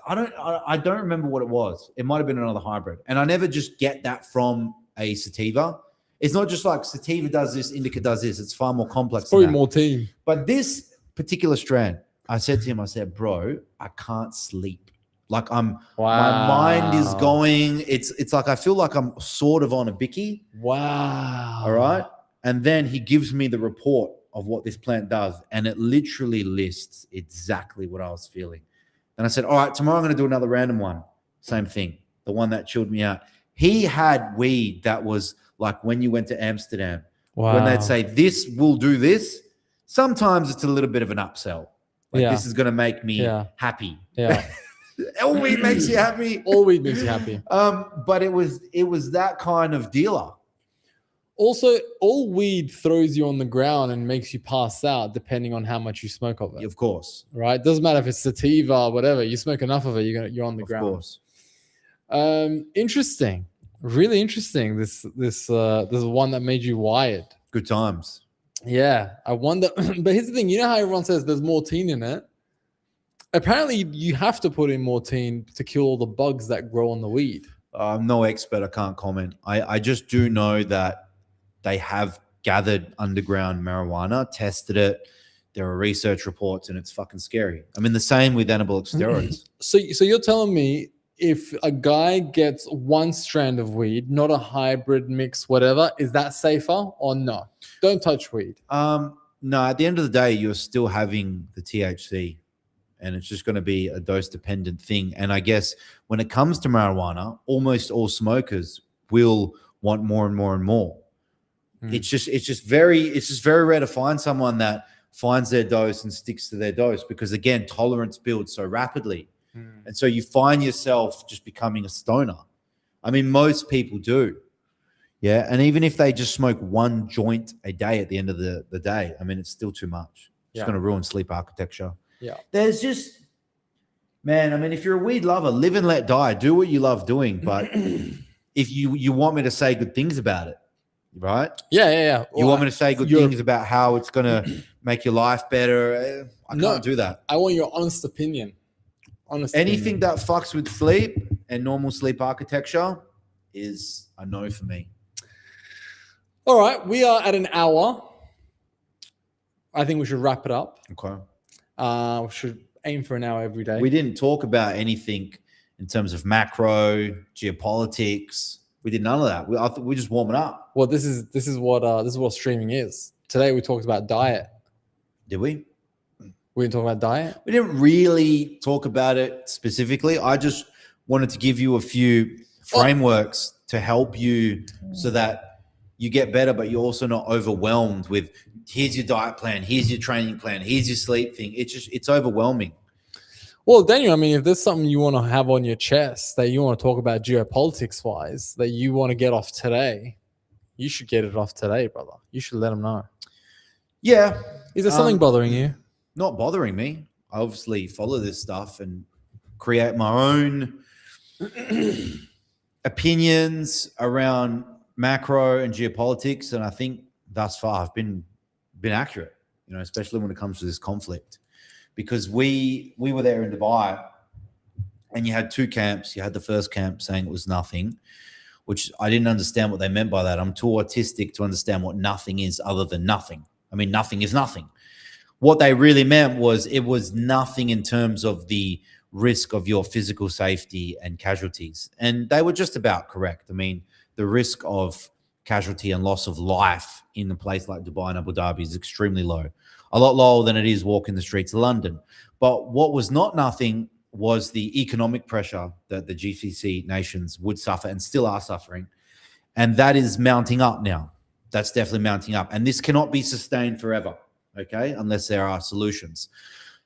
I don't remember what it was. It might have been another hybrid. And I never just get that from a sativa. It's not just like sativa does this, indica does this. It's far more complex. It's probably more team. But this particular strand, I said to him, bro, I can't sleep. Like my Wow. mind is going. It's like I feel like I'm sort of on a bicky. Wow. All right. And then he gives me the report of what this plant does, and it literally lists exactly what I was feeling. And I said, all right, tomorrow I'm going to do another random one. Same thing. The one that chilled me out. He had weed that was like when you went to Amsterdam, when they'd say, this will do this. Sometimes it's a little bit of an upsell. Like this is going to make me happy. Yeah. All weed makes you happy. All weed makes you happy. But it was that kind of dealer. Also, all weed throws you on the ground and makes you pass out depending on how much you smoke of it. Of course. Right? Doesn't matter if it's sativa or whatever. You smoke enough of it, you're on the ground. Of course. Interesting. Really interesting. This one that made you wired. Good times. Yeah. I wonder. But here's the thing. You know how everyone says there's morphine in it? Apparently, you have to put in morphine to kill all the bugs that grow on the weed. I'm no expert. I can't comment. I just do know that they have gathered underground marijuana, tested it. There are research reports, and it's fucking scary. I mean, the same with anabolic steroids. So you're telling me if a guy gets one strand of weed, not a hybrid mix, whatever, is that safer or no? Don't touch weed. No, at the end of the day, you're still having the THC, and it's just going to be a dose-dependent thing. And I guess when it comes to marijuana, almost all smokers will want more and more and more. It's just very rare to find someone that finds their dose and sticks to their dose, because again, tolerance builds so rapidly. And so you find yourself just becoming a stoner. I mean, most people do. Yeah. And even if they just smoke one joint a day at the end of the day, I mean, it's still too much. It's going to ruin sleep architecture. Yeah. There's just, man, I mean, if you're a weed lover, live and let die. Do what you love doing. But if you want me to say good things about it, right? Yeah. You want me to say good things about how it's going to make your life better? I can't do that. I want your honest opinion. Anything that fucks with sleep and normal sleep architecture is a no for me. All right. We are at an hour. I think we should wrap it up. Okay. We should aim for an hour every day. We didn't talk about anything in terms of macro, geopolitics. We did none of that. We're just warming up. Well, this is what streaming is. Today we talked about diet. Did we? We didn't talk about diet. We didn't really talk about it specifically. I just wanted to give you a few frameworks to help you so that you get better, but you're also not overwhelmed with here's your diet plan, here's your training plan, here's your sleep thing. It's overwhelming. Well, Daniel, I mean, if there's something you want to have on your chest that you want to talk about geopolitics wise, that you want to get off today, you should get it off today, brother. You should let them know. Yeah. Is there something bothering you? Not bothering me. I obviously follow this stuff and create my own opinions around macro and geopolitics. And I think thus far I've been accurate, especially when it comes to this conflict. Because we were there in Dubai, and you had two camps. You had the first camp saying it was nothing, which I didn't understand what they meant by that. I'm too autistic to understand what nothing is other than nothing. I mean, nothing is nothing. What they really meant was it was nothing in terms of the risk of your physical safety and casualties. And they were just about correct. I mean, the risk of casualty and loss of life in a place like Dubai and Abu Dhabi is extremely low. A lot lower than it is walking the streets of London. But what was not nothing was the economic pressure that the GCC nations would suffer and still are suffering. And that is mounting up now. That's definitely mounting up. And this cannot be sustained forever, okay, unless there are solutions.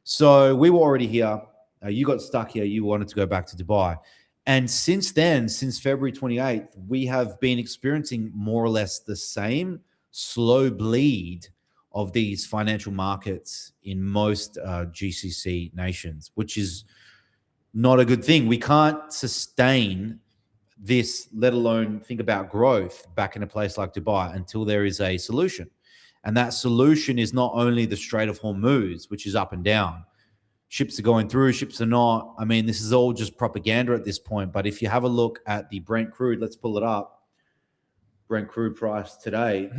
So we were already here. You got stuck here. You wanted to go back to Dubai. And since then, since February 28th, we have been experiencing more or less the same slow bleed of these financial markets in most GCC nations, which is not a good thing. We can't sustain this, let alone think about growth back in a place like Dubai until there is a solution. And that solution is not only the Strait of Hormuz, which is up and down. Ships are going through, ships are not. I mean, this is all just propaganda at this point. But if you have a look at the Brent crude, let's pull it up. Brent crude price today.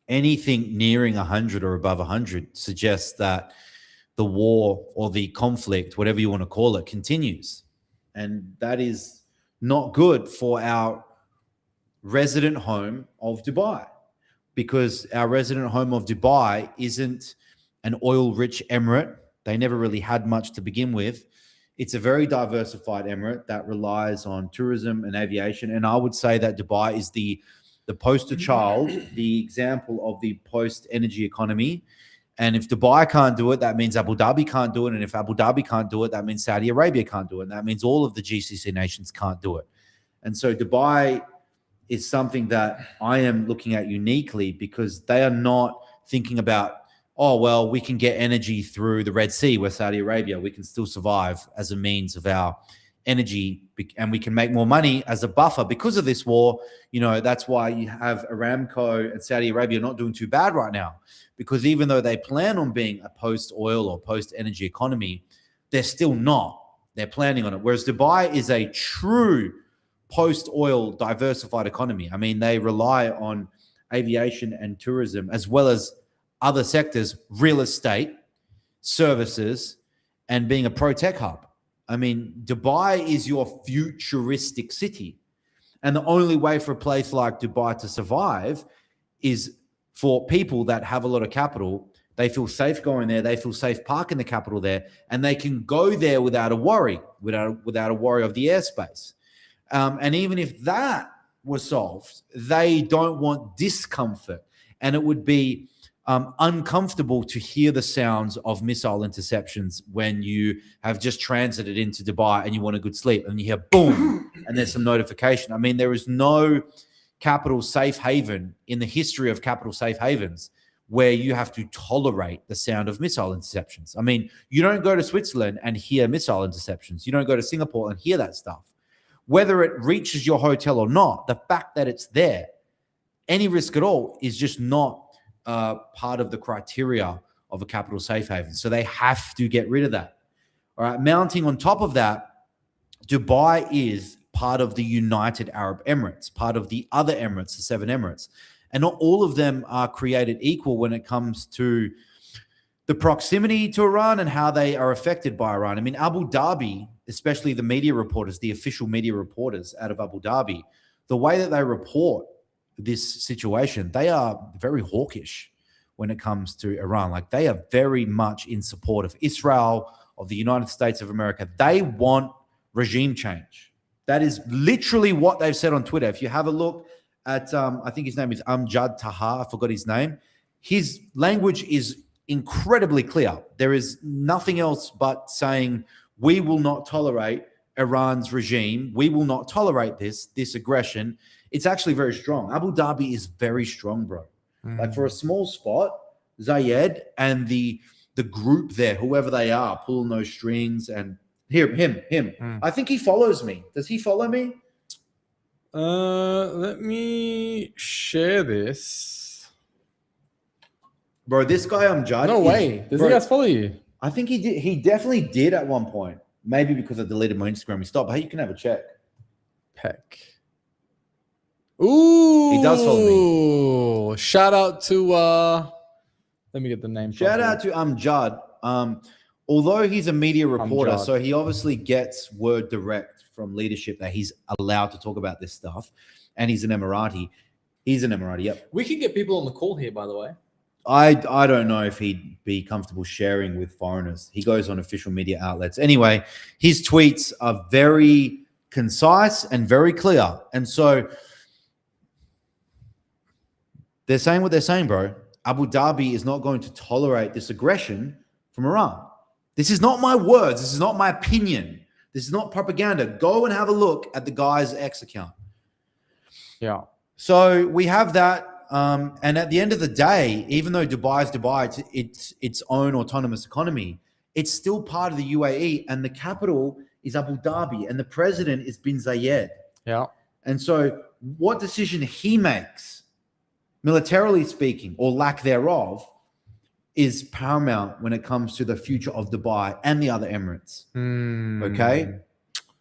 Anything nearing 100 or above 100 suggests that the war or the conflict, whatever you want to call it, continues. And that is not good for our resident home of Dubai, because our resident home of Dubai isn't an oil-rich emirate. They never really had much to begin with. It's a very diversified emirate that relies on tourism and aviation. And I would say that Dubai is the poster child, the example of the post-energy economy. And if Dubai can't do it, that means Abu Dhabi can't do it. And if Abu Dhabi can't do it, that means Saudi Arabia can't do it. And that means all of the GCC nations can't do it. And so Dubai is something that I am looking at uniquely, because they are not thinking about, oh, well, we can get energy through the Red Sea with Saudi Arabia. We can still survive as a means of our energy, and we can make more money as a buffer because of this war. You know, that's why you have Aramco and Saudi Arabia not doing too bad right now, because even though they plan on being a post-oil or post-energy economy, they're still not. They're planning on it. Whereas Dubai is a true post-oil diversified economy. I mean, they rely on aviation and tourism, as well as other sectors, real estate, services, and being a pro-tech hub. I mean, Dubai is your futuristic city. And the only way for a place like Dubai to survive is for people that have a lot of capital. They feel safe going there. They feel safe parking the capital there. And they can go there without a worry, without a worry of the airspace. And even if that was solved, they don't want discomfort. And it would be uncomfortable to hear the sounds of missile interceptions when you have just transited into Dubai and you want a good sleep, and you hear boom and there's some notification. I mean, there is no capital safe haven in the history of capital safe havens where you have to tolerate the sound of missile interceptions. I mean, you don't go to Switzerland and hear missile interceptions. You don't go to Singapore and hear that stuff. Whether it reaches your hotel or not, the fact that it's there, any risk at all, is just not part of the criteria of a capital safe haven. So they have to get rid of that. All right. Mounting on top of that, Dubai is part of the United Arab Emirates, part of the other Emirates, the 7 Emirates. And not all of them are created equal when it comes to the proximity to Iran and how they are affected by Iran. I mean, Abu Dhabi, especially the media reporters, the official media reporters out of Abu Dhabi, the way that they report this situation, they are very hawkish when it comes to Iran. Like, they are very much in support of Israel, of the United States of America. They want regime change. That is literally what they've said on Twitter. If you have a look at, I think his name is Amjad Taha, I forgot his name. His language is incredibly clear. There is nothing else but saying, we will not tolerate Iran's regime. We will not tolerate this aggression. It's actually very strong. Abu Dhabi is very strong, bro. Like, for a small spot, Zayed and the group there, whoever they are, pulling those strings, and him. I think he follows me. Does he follow me? Let me share this. Bro, this guy Amjad. No way. Does he guys follow you? I think he did. He definitely did at one point. Maybe because I deleted my Instagram, he stopped. Hey, you can have a check. Peck. Ooh, he does follow me. Shout out to let me get the name. Shout out to Amjad. Although he's a media reporter, Amjad. so he obviously gets word direct from leadership that he's allowed to talk about this stuff. And he's an Emirati. He's an Emirati, yep. We can get people on the call here, by the way. I don't know if he'd be comfortable sharing with foreigners. He goes on official media outlets. Anyway, his tweets are very concise and very clear. And so they're saying what they're saying, bro. Abu Dhabi is not going to tolerate this aggression from Iran. This is not my words. This is not my opinion. This is not propaganda. Go and have a look at the guy's X account. Yeah. So we have that. And at the end of the day, even though Dubai is Dubai, it's its own autonomous economy, it's still part of the UAE, and the capital is Abu Dhabi, and the president is bin Zayed. Yeah. And so what decision he makes, militarily speaking, or lack thereof, is paramount when it comes to the future of Dubai and the other Emirates. Okay?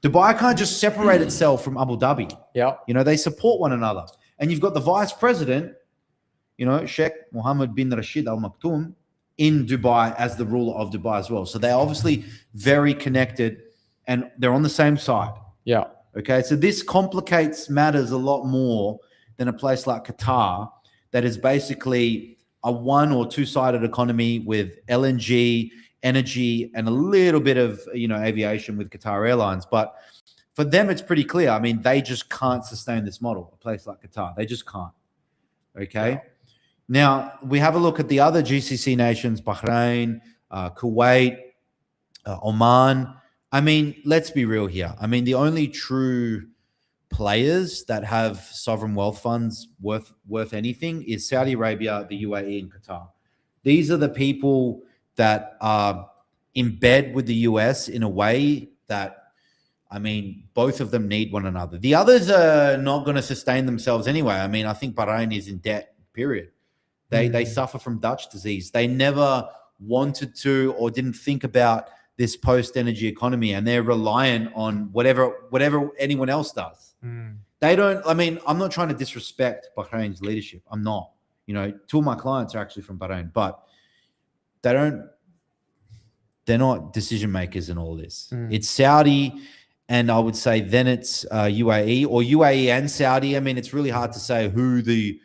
Dubai can't just separate itself from Abu Dhabi. Yeah. You know, they support one another. And you've got the vice president, you know, Sheikh Mohammed bin Rashid Al Maktoum, in Dubai as the ruler of Dubai as well. So they're obviously very connected and they're on the same side. Yeah. Okay. So this complicates matters a lot more than a place like Qatar that is basically a one or two-sided economy with LNG, energy, and a little bit of, aviation with Qatar Airlines. But for them, it's pretty clear. I mean, they just can't sustain this model, a place like Qatar. They just can't. Okay. Yeah. Now, we have a look at the other GCC nations, Bahrain, Kuwait, Oman. I mean, let's be real here. I mean, the only true players that have sovereign wealth funds worth anything is Saudi Arabia, the UAE, and Qatar. These are the people that are in bed with the US in a way that, I mean, both of them need one another. The others are not going to sustain themselves anyway. I mean, I think Bahrain is in debt, period. They suffer from Dutch disease. They never wanted to or didn't think about this post-energy economy, and they're reliant on whatever anyone else does. They don't, I mean, I'm not trying to disrespect Bahrain's leadership. I'm not. Two of my clients are actually from Bahrain, but they're not decision makers in all this. It's Saudi, and I would say then it's UAE or UAE and Saudi. I mean, it's really hard to say who the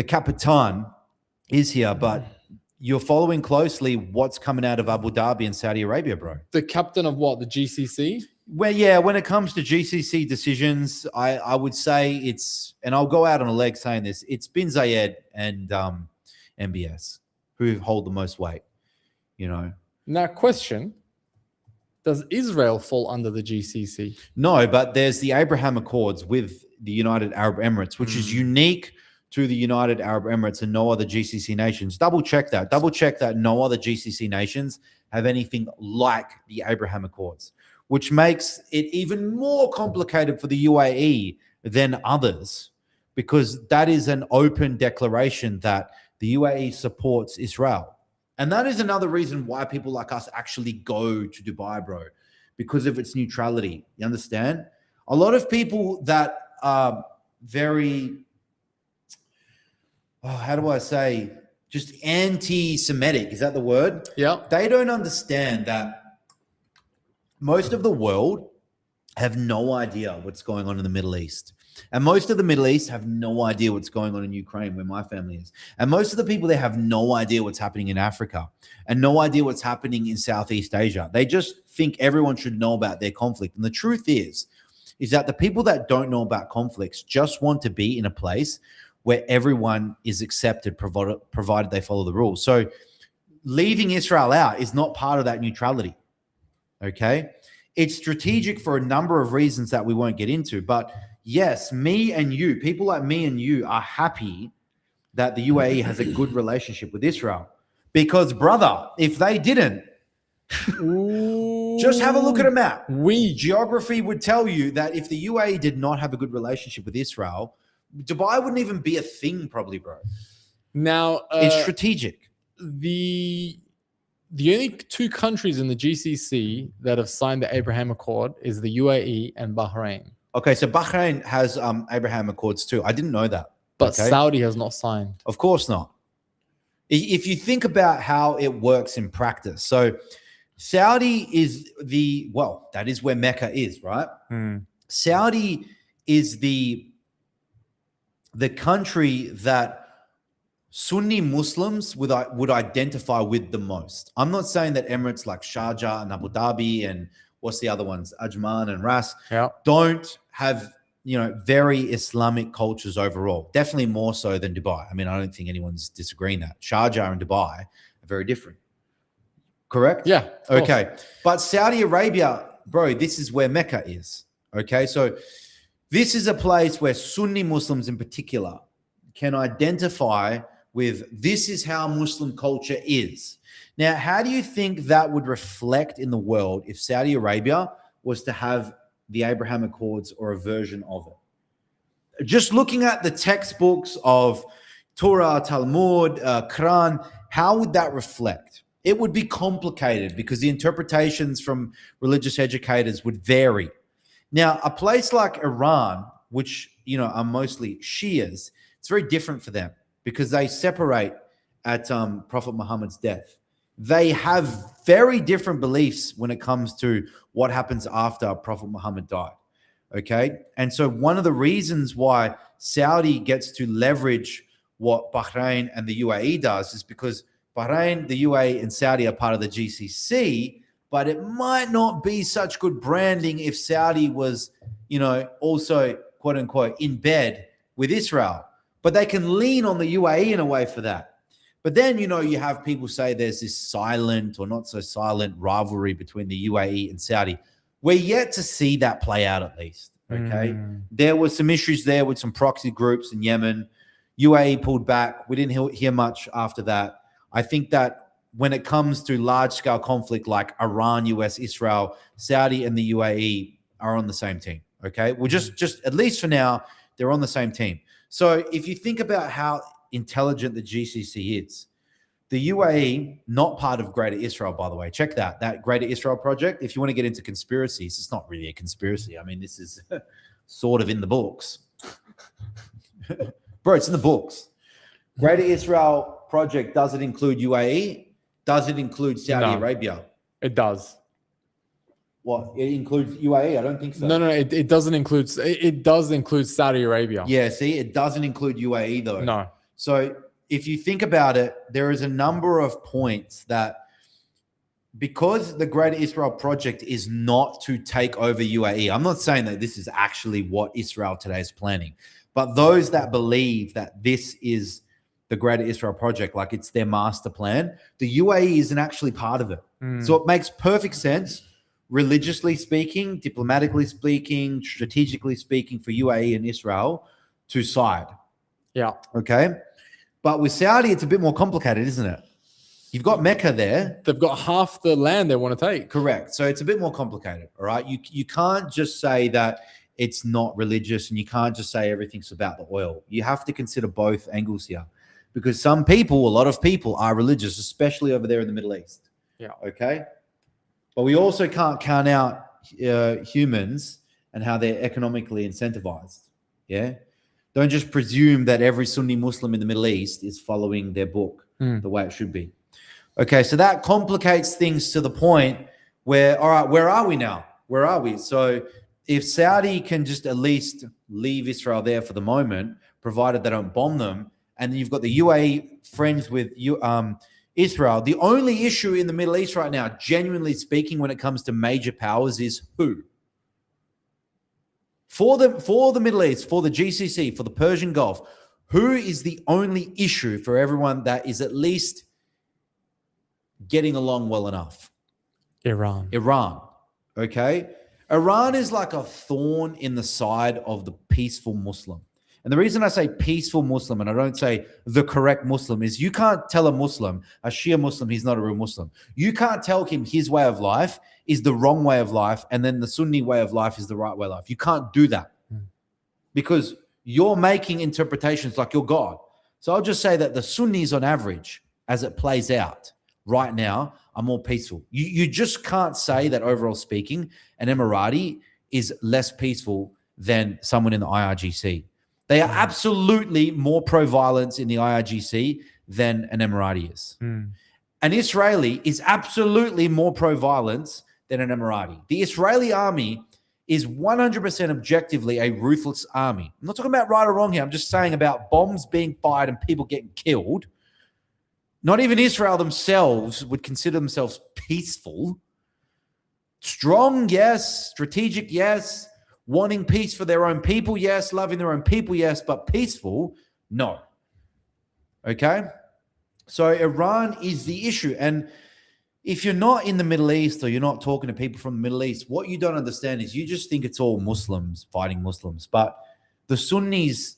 Capitan is here, but you're following closely what's coming out of Abu Dhabi and Saudi Arabia, bro. The captain of what? The GCC? Well, yeah, when it comes to GCC decisions, I would say it's, and I'll go out on a leg saying this, it's Bin Zayed and MBS who hold the most weight, Now, question, does Israel fall under the GCC? No, but there's the Abraham Accords with the United Arab Emirates, which is unique to the United Arab Emirates and no other GCC nations. Double check that no other GCC nations have anything like the Abraham Accords, which makes it even more complicated for the UAE than others, because that is an open declaration that the UAE supports Israel. And that is another reason why people like us actually go to Dubai, bro, because of its neutrality. You understand? A lot of people that are very, how do I say, just anti-Semitic, is that the word? Yeah. They don't understand that most of the world have no idea what's going on in the Middle East. And most of the Middle East have no idea what's going on in Ukraine, where my family is. And most of the people there have no idea what's happening in Africa and no idea what's happening in Southeast Asia. They just think everyone should know about their conflict. And the truth is that the people that don't know about conflicts just want to be in a place where everyone is accepted, provided they follow the rules. So leaving Israel out is not part of that neutrality, okay? It's strategic for a number of reasons that we won't get into. But yes, me and you, people like me and you, are happy that the UAE has a good relationship with Israel. Because, brother, if they didn't, just have a look at a map. Geography would tell you that if the UAE did not have a good relationship with Israel, Dubai wouldn't even be a thing, probably, bro. Now, it's strategic. The only two countries in the GCC that have signed the Abraham Accord is the UAE and Bahrain. Okay, so Bahrain has Abraham Accords too. I didn't know that. But Saudi has not signed. Of course not. If you think about how it works in practice, so Saudi is that is where Mecca is, right? Saudi is the country that Sunni Muslims would identify with the most. I'm not saying that Emirates like Sharjah and Abu Dhabi and what's the other ones, Ajman and Ras, don't have, very Islamic cultures overall. Definitely more so than Dubai. I mean, I don't think anyone's disagreeing that. Sharjah and Dubai are very different. Correct? Yeah. Okay. But Saudi Arabia, bro, this is where Mecca is. Okay. So this is a place where Sunni Muslims in particular can identify with, this is how Muslim culture is. Now, how do you think that would reflect in the world if Saudi Arabia was to have the Abraham Accords or a version of it? Just looking at the textbooks of Torah, Talmud, Quran, how would that reflect? It would be complicated because the interpretations from religious educators would vary. Now, a place like Iran, which, are mostly Shias, it's very different for them because they separate at Prophet Muhammad's death. They have very different beliefs when it comes to what happens after Prophet Muhammad died. Okay. And so one of the reasons why Saudi gets to leverage what Bahrain and the UAE does is because Bahrain, the UAE, and Saudi are part of the GCC, but it might not be such good branding if Saudi was, also quote unquote in bed with Israel. But they can lean on the UAE in a way for that. But then, you have people say there's this silent or not so silent rivalry between the UAE and Saudi. We're yet to see that play out, at least. Okay. There were some issues there with some proxy groups in Yemen. UAE pulled back. We didn't hear much after that. I think that when it comes to large scale conflict like Iran, US, Israel, Saudi, and the UAE are on the same team. Okay. Well, just at least for now, they're on the same team. So if you think about how intelligent the GCC is, the UAE, not part of Greater Israel, by the way. Check that Greater Israel project. If you want to get into conspiracies, it's not really a conspiracy. I mean, this is sort of in the books. Bro, it's in the books. Greater Israel project, does it include UAE? Does it include Saudi Arabia? It does. What? It includes UAE? I don't think so. No, it doesn't include. It does include Saudi Arabia. Yeah, see, it doesn't include UAE though. No. So if you think about it, there is a number of points that, because the Greater Israel project is not to take over UAE, I'm not saying that this is actually what Israel today is planning, but those that believe that this is the Greater Israel project, like it's their master plan, the UAE isn't actually part of it. So it makes perfect sense, religiously speaking, diplomatically speaking, strategically speaking, for UAE and Israel to side. Yeah. Okay. But with Saudi, it's a bit more complicated, isn't it? You've got Mecca there. They've got half the land they want to take. Correct. So it's a bit more complicated. All right. You can't just say that it's not religious, and you can't just say everything's about the oil. You have to consider both angles here, because a lot of people are religious, especially over there in the Middle East. Yeah. Okay. But we also can't count out humans and how they're economically incentivized. Yeah. Don't just presume that every Sunni Muslim in the Middle East is following their book the way it should be. Okay, so that complicates things to the point where, all right, where are we now? Where are we? So if Saudi can just at least leave Israel there for the moment, provided they don't bomb them, and then you've got the UAE friends with Israel, the only issue in the Middle East right now, genuinely speaking, when it comes to major powers, is who? For the Middle East, for the GCC, for the Persian Gulf, who is the only issue for everyone that is at least getting along well enough? Iran. Okay? Iran is like a thorn in the side of the peaceful Muslim. And the reason I say peaceful Muslim, and I don't say the correct Muslim, is you can't tell a Shia Muslim, he's not a real Muslim. You can't tell him his way of life is the wrong way of life, and then the Sunni way of life is the right way of life. You can't do that because you're making interpretations like you're God. So I'll just say that the Sunnis on average, as it plays out right now, are more peaceful. You just can't say that overall speaking, an Emirati is less peaceful than someone in the IRGC. They are absolutely more pro-violence in the IRGC than an Emirati is. An Israeli is absolutely more pro-violence than an Emirati. The Israeli army is 100% objectively a ruthless army. I'm not talking about right or wrong here. I'm just saying about bombs being fired and people getting killed. Not even Israel themselves would consider themselves peaceful. Strong, yes. Strategic, yes. Wanting peace for their own people, yes. Loving their own people, yes. But peaceful, no. Okay? So Iran is the issue. And if you're not in the Middle East or you're not talking to people from the Middle East, what you don't understand is you just think it's all Muslims fighting Muslims. But the Sunnis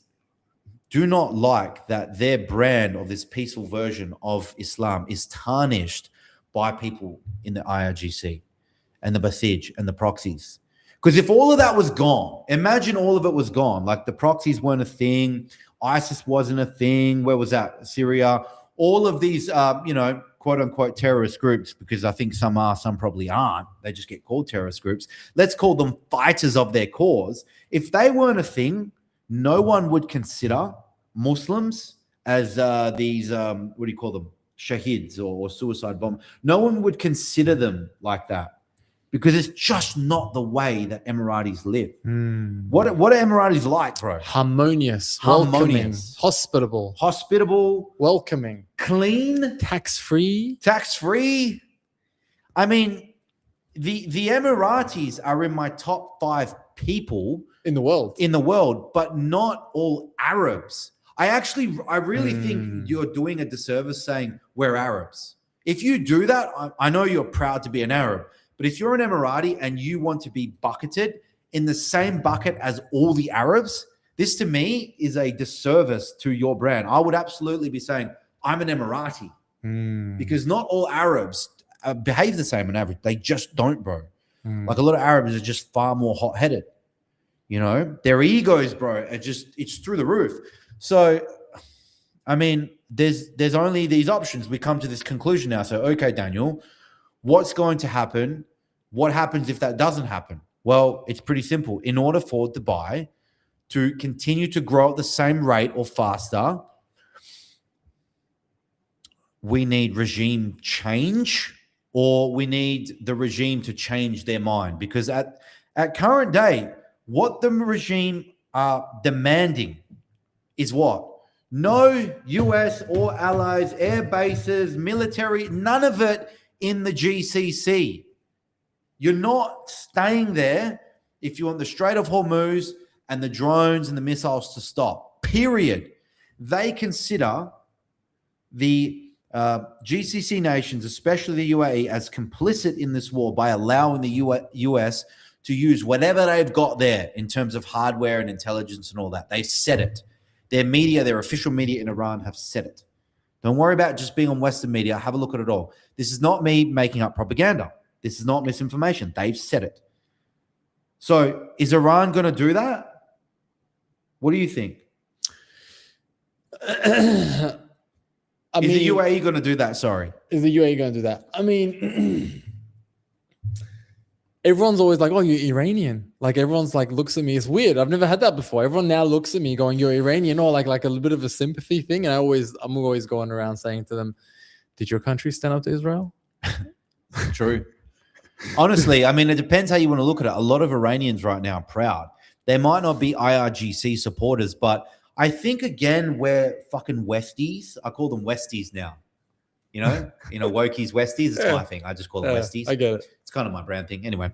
do not like that their brand of this peaceful version of Islam is tarnished by people in the IRGC and the Basij and the proxies. Because if all of that was gone, imagine all of it was gone. Like the proxies weren't a thing. ISIS wasn't a thing. Where was that? Syria. All of these, quote unquote terrorist groups, because I think some are, some probably aren't. They just get called terrorist groups. Let's call them fighters of their cause. If they weren't a thing, no one would consider Muslims as these what do you call them, shahids or suicide bomb. No one would consider them like that because it's just not the way that Emiratis live. What are Emiratis like, bro? Harmonious, welcoming, Harmonious. hospitable, welcoming, clean, tax-free. I mean, the Emiratis are in my top 5 people in the world, but not all Arabs. I really think you're doing a disservice saying we're Arabs. If you do that, I know you're proud to be an Arab, but if you're an Emirati and you want to be bucketed in the same bucket as all the Arabs, this to me is a disservice to your brand. I would absolutely be saying I'm an Emirati because not all Arabs behave the same on average. They just don't, bro. Like a lot of Arabs are just far more hot-headed. You know, their egos, bro, it's through the roof. So, I mean, there's only these options. We come to this conclusion now. So, okay, Daniel, what's going to happen? What happens if that doesn't happen? Well, it's pretty simple. In order for Dubai to continue to grow at the same rate or faster, we need regime change, or we need the regime to change their mind. Because at current day, what the regime are demanding is what? No US or allies, air bases, military, none of it in the GCC. You're not staying there if you want the Strait of Hormuz and the drones and the missiles to stop, period. They consider the GCC nations, especially the UAE, as complicit in this war by allowing the US to use whatever they've got there in terms of hardware and intelligence and all that. They've said it. Their media, their official media in Iran have said it. Don't worry about just being on Western media. Have a look at it all. This is not me making up propaganda. This is not misinformation. They've said it. So is Iran going to do that? What do you think? Is the UAE going to do that? Sorry. Is the UAE going to do that? I mean, everyone's always like, oh, you're Iranian. Like everyone's like looks at me. It's weird. I've never had that before. Everyone now looks at me going, you're Iranian, or like a little bit of a sympathy thing. And I'm always going around saying to them, did your country stand up to Israel? True. Honestly, I mean, it depends how you want to look at it. A lot of Iranians right now are proud. They might not be IRGC supporters, but I think, again, we're fucking Westies. I call them Westies now. You know, wokies, Westies. It's my thing. I just call them Westies. I get it. It's kind of my brand thing. Anyway.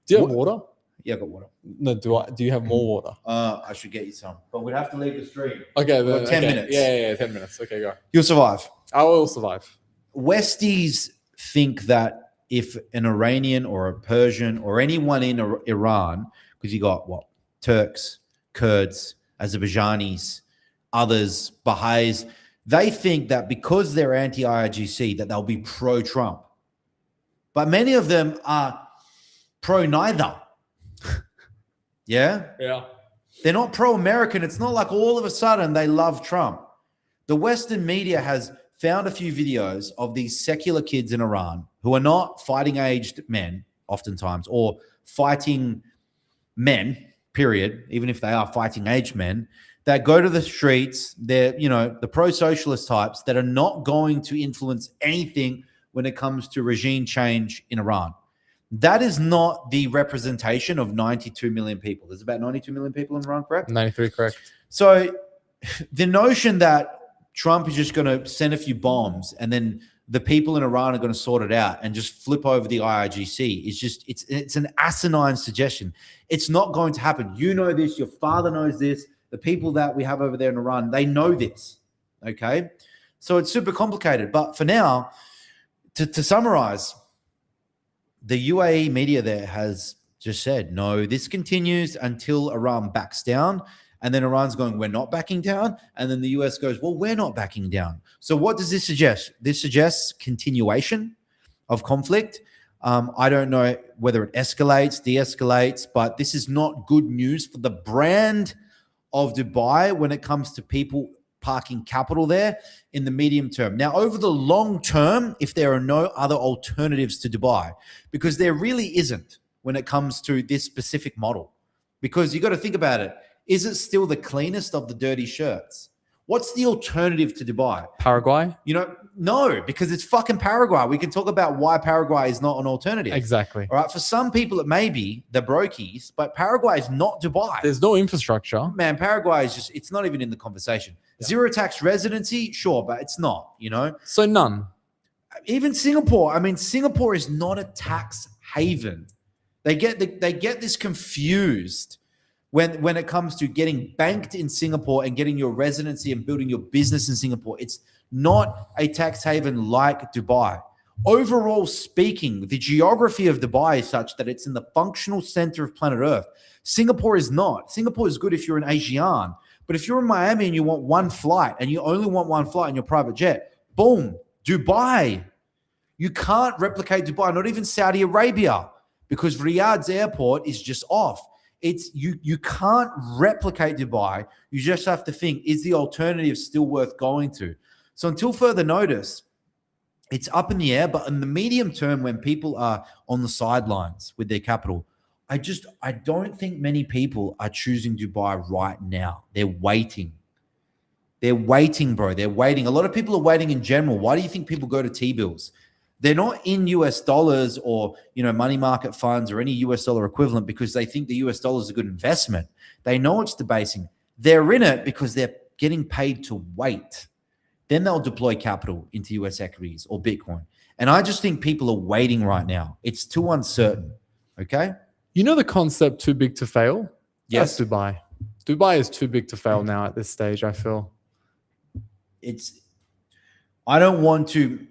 Do you have water? Yeah, I got water. No, do you have more water? I should get you some. But we'd have to leave the stream. Okay. Then, 10 minutes. Yeah, 10 minutes. Okay, go. You'll survive. I will survive. Westies think that if an Iranian or a Persian or anyone in Iran, because you got what? Turks, Kurds, Azerbaijanis, others, Baha'is, they think that because they're anti-IRGC that they'll be pro-Trump. But many of them are pro-neither. Yeah? Yeah. They're not pro-American. It's not like all of a sudden they love Trump. The Western media has found a few videos of these secular kids in Iran who are not fighting-aged men, oftentimes, or fighting men, period, even if they are fighting-aged men, that go to the streets. They're, the pro-socialist types that are not going to influence anything when it comes to regime change in Iran. That is not the representation of 92 million people. There's about 92 million people in Iran, correct? 93, correct. So the notion that Trump is just going to send a few bombs and then the people in Iran are going to sort it out and just flip over the IRGC is just, it's an asinine suggestion. It's not going to happen. You know this. Your father knows this. The people that we have over there in Iran, they know this. Okay. So it's super complicated. But for now, to summarize, the UAE media there has just said, no, this continues until Iran backs down. And then Iran's going, we're not backing down. And then the US goes, well, we're not backing down. So what does this suggest? This suggests continuation of conflict. I don't know whether it escalates, de-escalates, but this is not good news for the brand of Dubai when it comes to people parking capital there in the medium term. Now, over the long term, if there are no other alternatives to Dubai, because there really isn't when it comes to this specific model, because you got to think about it. Is it still the cleanest of the dirty shirts? What's the alternative to Dubai? Paraguay? You know, no, because it's fucking Paraguay. We can talk about why Paraguay is not an alternative. Exactly. All right. For some people, it may be the brokies, but Paraguay is not Dubai. There's no infrastructure. Man, Paraguay is just, it's not even in the conversation. Yeah. Zero tax residency, sure, but it's not, you know? So none. Even Singapore, I mean, Singapore is not a tax haven. They get this confused when it comes to getting banked in Singapore and getting your residency and building your business in Singapore. It's not a tax haven like Dubai. Overall speaking, the geography of Dubai is such that it's in the functional center of planet Earth. Singapore is not. Singapore is good if you're an Asian, but if you're in Miami and you want one flight and you only want one flight in your private jet, boom, Dubai. You can't replicate Dubai, not even Saudi Arabia, because Riyadh's airport is just off. It's you can't replicate Dubai. You just have to think, is the alternative still worth going to? So until further notice, it's up in the air, but in the medium term, when people are on the sidelines with their capital, I don't think many people are choosing Dubai right now. They're waiting. They're waiting, bro. They're waiting. A lot of people are waiting in general. Why do you think people go to T-bills? They're not in US dollars or, you know, money market funds or any US dollar equivalent because they think the US dollar is a good investment. They know it's debasing. They're in it because they're getting paid to wait. Then they'll deploy capital into US equities or Bitcoin. And I just think people are waiting right now. It's too uncertain. Okay? You know the concept too big to fail? Yes. That's Dubai. Dubai is too big to fail now at this stage, I feel. I don't want to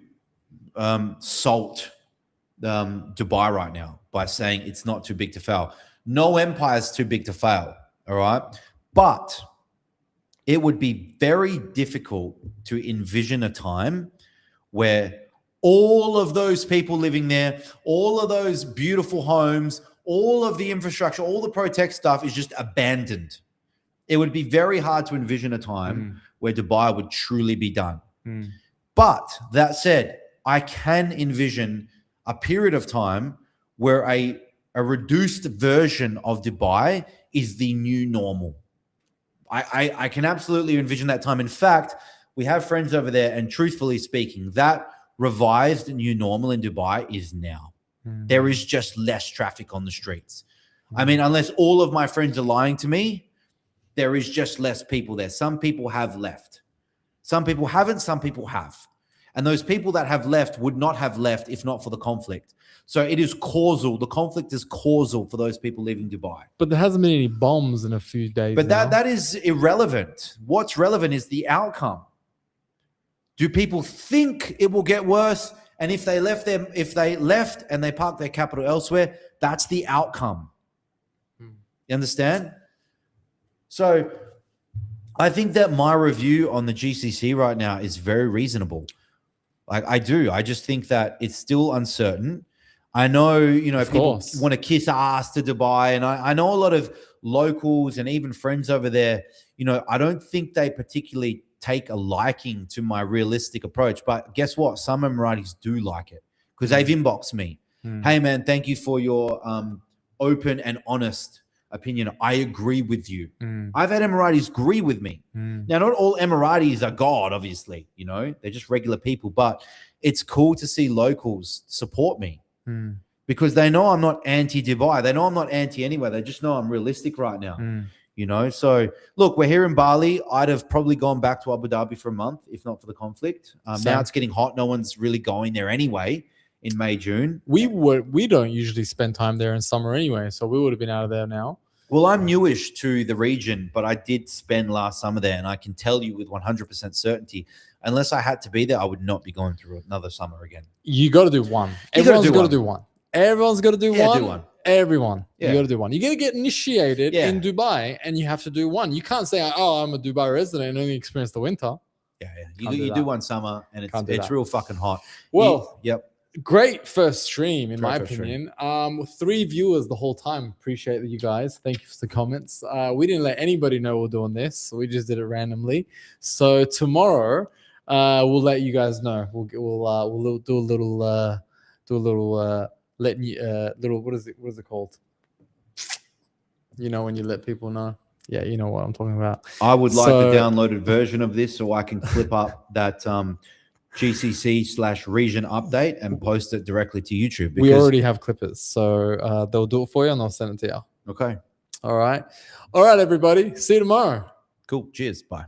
salt Dubai right now by saying it's not too big to fail. No empire is too big to fail, all right? But it would be very difficult to envision a time where all of those people living there, all of those beautiful homes, all of the infrastructure, all the pro-tech stuff is just abandoned. It would be very hard to envision a time where Dubai would truly be done. But that said, I can envision a period of time where a reduced version of Dubai is the new normal. I can absolutely envision that time. In fact, we have friends over there, and truthfully speaking, that revised new normal in Dubai is now. There is just less traffic on the streets. I mean, unless all of my friends are lying to me, there is just less people there. Some people have left. Some people haven't, some people have. And those people that have left would not have left if not for the conflict. So it is causal. The conflict is causal for those people leaving Dubai. But there hasn't been any bombs in a few days. But now. that is irrelevant. What's relevant is the outcome. Do people think it will get worse? And if they left and they parked their capital elsewhere, that's the outcome. You understand? So I think that my review on the GCC right now is very reasonable. Like I do. I just think that it's still uncertain. I know, you know, people want to kiss ass to Dubai, and I know a lot of locals and even friends over there, you know, I don't think they particularly take a liking to my realistic approach. But guess what? Some Emiratis do like it because they've inboxed me. Hey, man, thank you for your open and honest opinion. I agree with you. I've had Emiratis agree with me. Now, not all Emiratis are God, obviously, you know, they're just regular people, but it's cool to see locals support me because they know I'm not anti-Dubai. They know I'm not anti anyway. They just know I'm realistic right now, you know? So look, we're here in Bali. I'd have probably gone back to Abu Dhabi for a month, if not for the conflict. Now it's getting hot. No one's really going there anyway in May, June. We don't usually spend time there in summer anyway, so we would have been out of there now. Well, I'm newish to the region, but I did spend last summer there, and I can tell you with 100% certainty, unless I had to be there, I would not be going through another summer again. You got to do one. Everyone's got to do one. Everyone's got to do one. Do one. Everyone. Yeah. You got to do one. You got to get initiated in Dubai, and you have to do one. You can't say, oh, I'm a Dubai resident and only experience the winter. Yeah. You do one summer, and it's real fucking hot. Well, yep. Great first stream, in my opinion. 3 viewers the whole time. Appreciate you guys. Thank you for the comments. We didn't let anybody know we're doing this. So we just did it randomly. So tomorrow, we'll let you guys know. We'll do a little what is it called? You know, when you let people know. Yeah, you know what I'm talking about. I would like the So- downloaded version of this so I can clip up that GCC/region update and post it directly to YouTube. We already have clippers, so they'll do it for you and I'll send it to you. Okay, All right. All right, everybody. See you tomorrow. cool. Cheers. Bye.